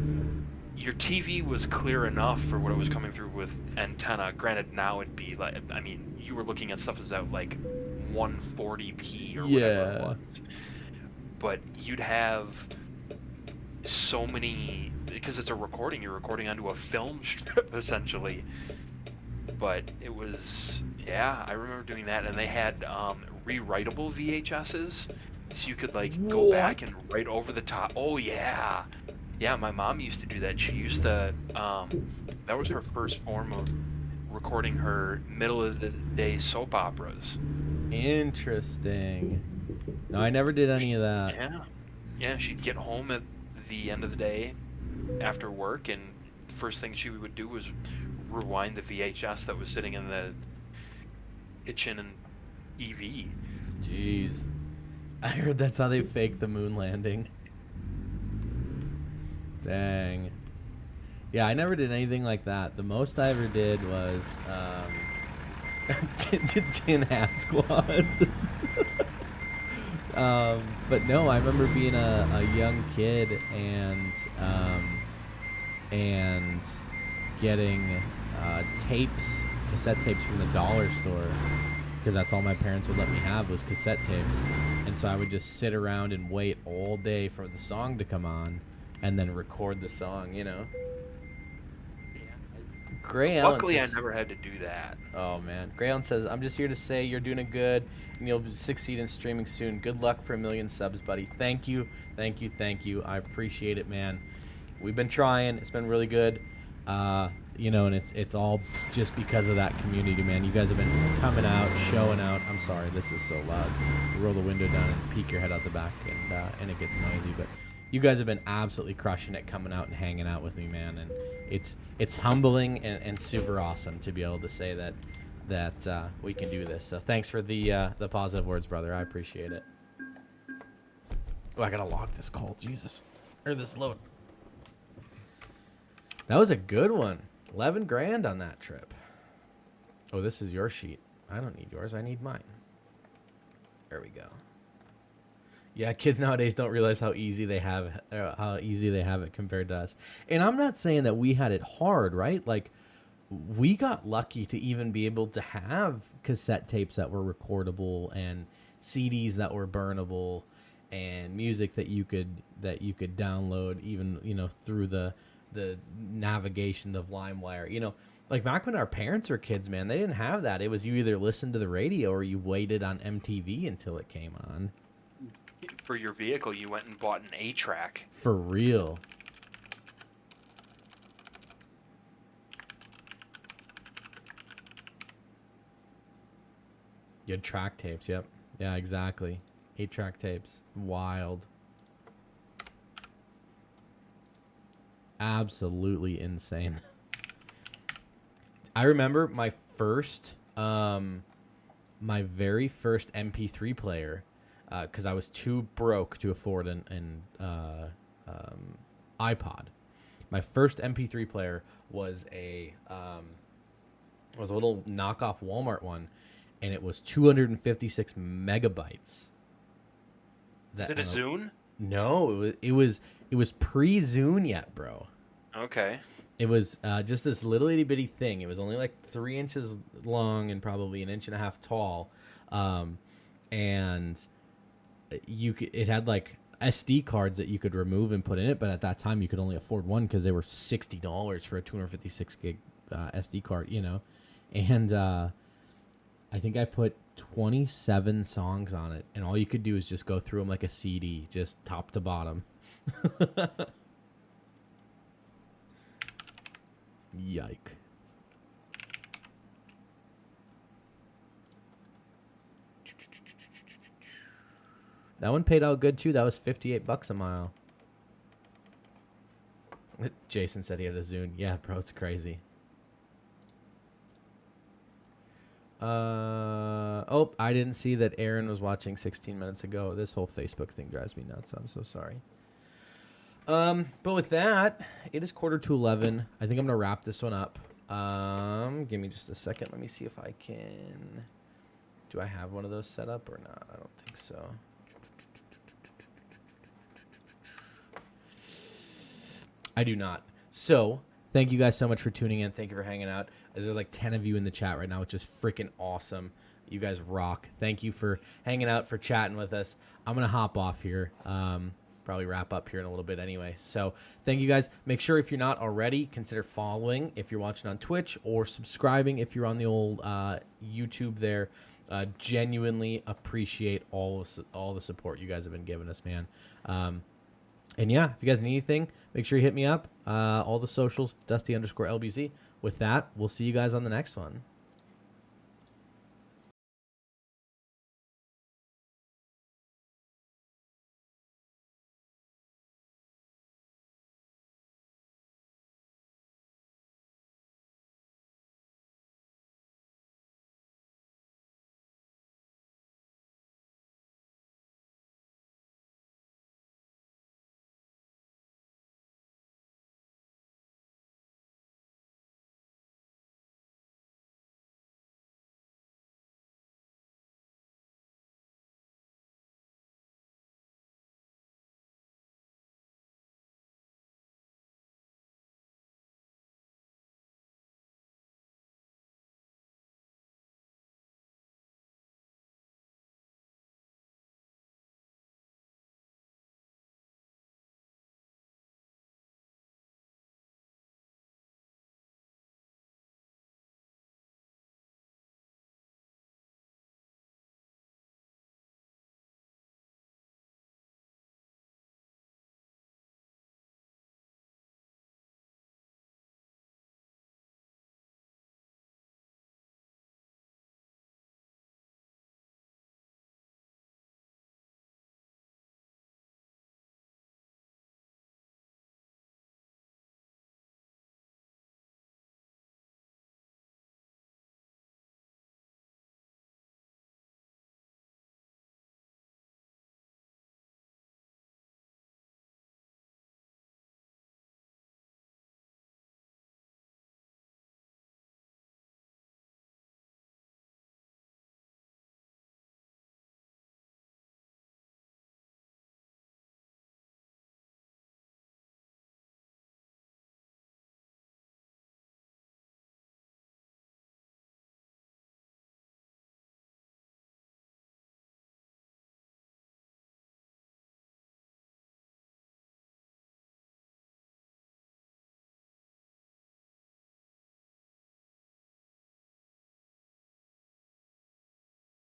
your TV was clear enough for what it was coming through with antenna. Granted, now it'd be like, I mean, you were looking at stuff that's at like 140p or whatever it was. But you'd have so many, because it's a recording, you're recording onto a film strip essentially. But it was, yeah, I remember doing that, and they had rewritable VHSs, so you could like go back and write over the top. Oh yeah. Yeah, my mom used to do that. She used to, that was her first form of recording her middle of the day soap operas. Interesting. No, I never did any of that. Yeah. Yeah, she'd get home at the end of the day after work, and first thing she would do was rewind the VHS that was sitting in the kitchen and TV. Jeez. I heard that's how they faked the moon landing. Dang. Yeah, I never did anything like that. The most I ever did was tin hat squad. But no, I remember being a young kid and getting cassette tapes from the dollar store, because that's all my parents would let me have was cassette tapes. And so I would just sit around and wait all day for the song to come on and then record the song, you know. Gray Allen Luckily, says, I never had to do that. oh man, Gray Allen says, I'm just here to say you're doing it good and you'll succeed in streaming soon. Good luck for 1 million subs, buddy. Thank you, thank you, thank you. I appreciate it, man. We've been trying. It's been really good. You know, and it's all just because of that community, man. You guys have been coming out, showing out. I'm sorry, this is so loud. You roll the window down and peek your head out the back, and it gets noisy. But you guys have been absolutely crushing it, coming out and hanging out with me, man. And it's humbling and super awesome to be able to say that we can do this. So thanks for the positive words, brother. I appreciate it. Oh, I gotta lock this call, Jesus, or this load. That was a good one. 11 grand on that trip. Oh, this is your sheet. I don't need yours. I need mine. There we go. Yeah, kids nowadays don't realize how easy they have it compared to us. And I'm not saying that we had it hard, right? Like, we got lucky to even be able to have cassette tapes that were recordable and CDs that were burnable and music that you could download, even, you know, through the navigation of LimeWire. You know, like back when our parents were kids, man, they didn't have that. It was you either listened to the radio or you waited on MTV until it came on. For your vehicle, you went and bought an 8-track. For real. You had track tapes, yep. Yeah, exactly. 8-track tapes. Wild. Absolutely insane. I remember my very first MP3 player, because I was too broke to afford an iPod. My first MP3 player was a little knockoff Walmart one, and it was 256 megabytes. Is it a Zune? No, it was pre-Zune yet, bro. Okay. It was just this little itty bitty thing. It was only like 3 inches long and probably 1.5 inches tall, and it had like SD cards that you could remove and put in it. But at that time, you could only afford one because they were $60 for a 256 gig SD card, you know. And I think I put 27 songs on it, and all you could do is just go through them like a CD, just top to bottom. Yike. That one paid out good too. That was $58 a mile. Jason said he had a Zune. Yeah, bro, it's crazy. Oh, I didn't see that Aaron was watching 16 minutes ago. This whole Facebook thing drives me nuts. I'm so sorry. But with that, it is 10:45. I think I'm gonna wrap this one up. Give me just a second. Let me see if I can. Do I have one of those set up or not? I don't think so. I do not. So, thank you guys so much for tuning in. Thank you for hanging out. There's like 10 of you in the chat right now, which is freaking awesome. You guys rock. Thank you for hanging out, for chatting with us. I'm going to hop off here. Probably wrap up here in a little bit anyway. So thank you guys. Make sure if you're not already, consider following if you're watching on Twitch, or subscribing if you're on the old YouTube there. Genuinely appreciate all the support you guys have been giving us, man. And yeah, if you guys need anything, make sure you hit me up. All the socials, Dusty_LBZ. With that, we'll see you guys on the next one.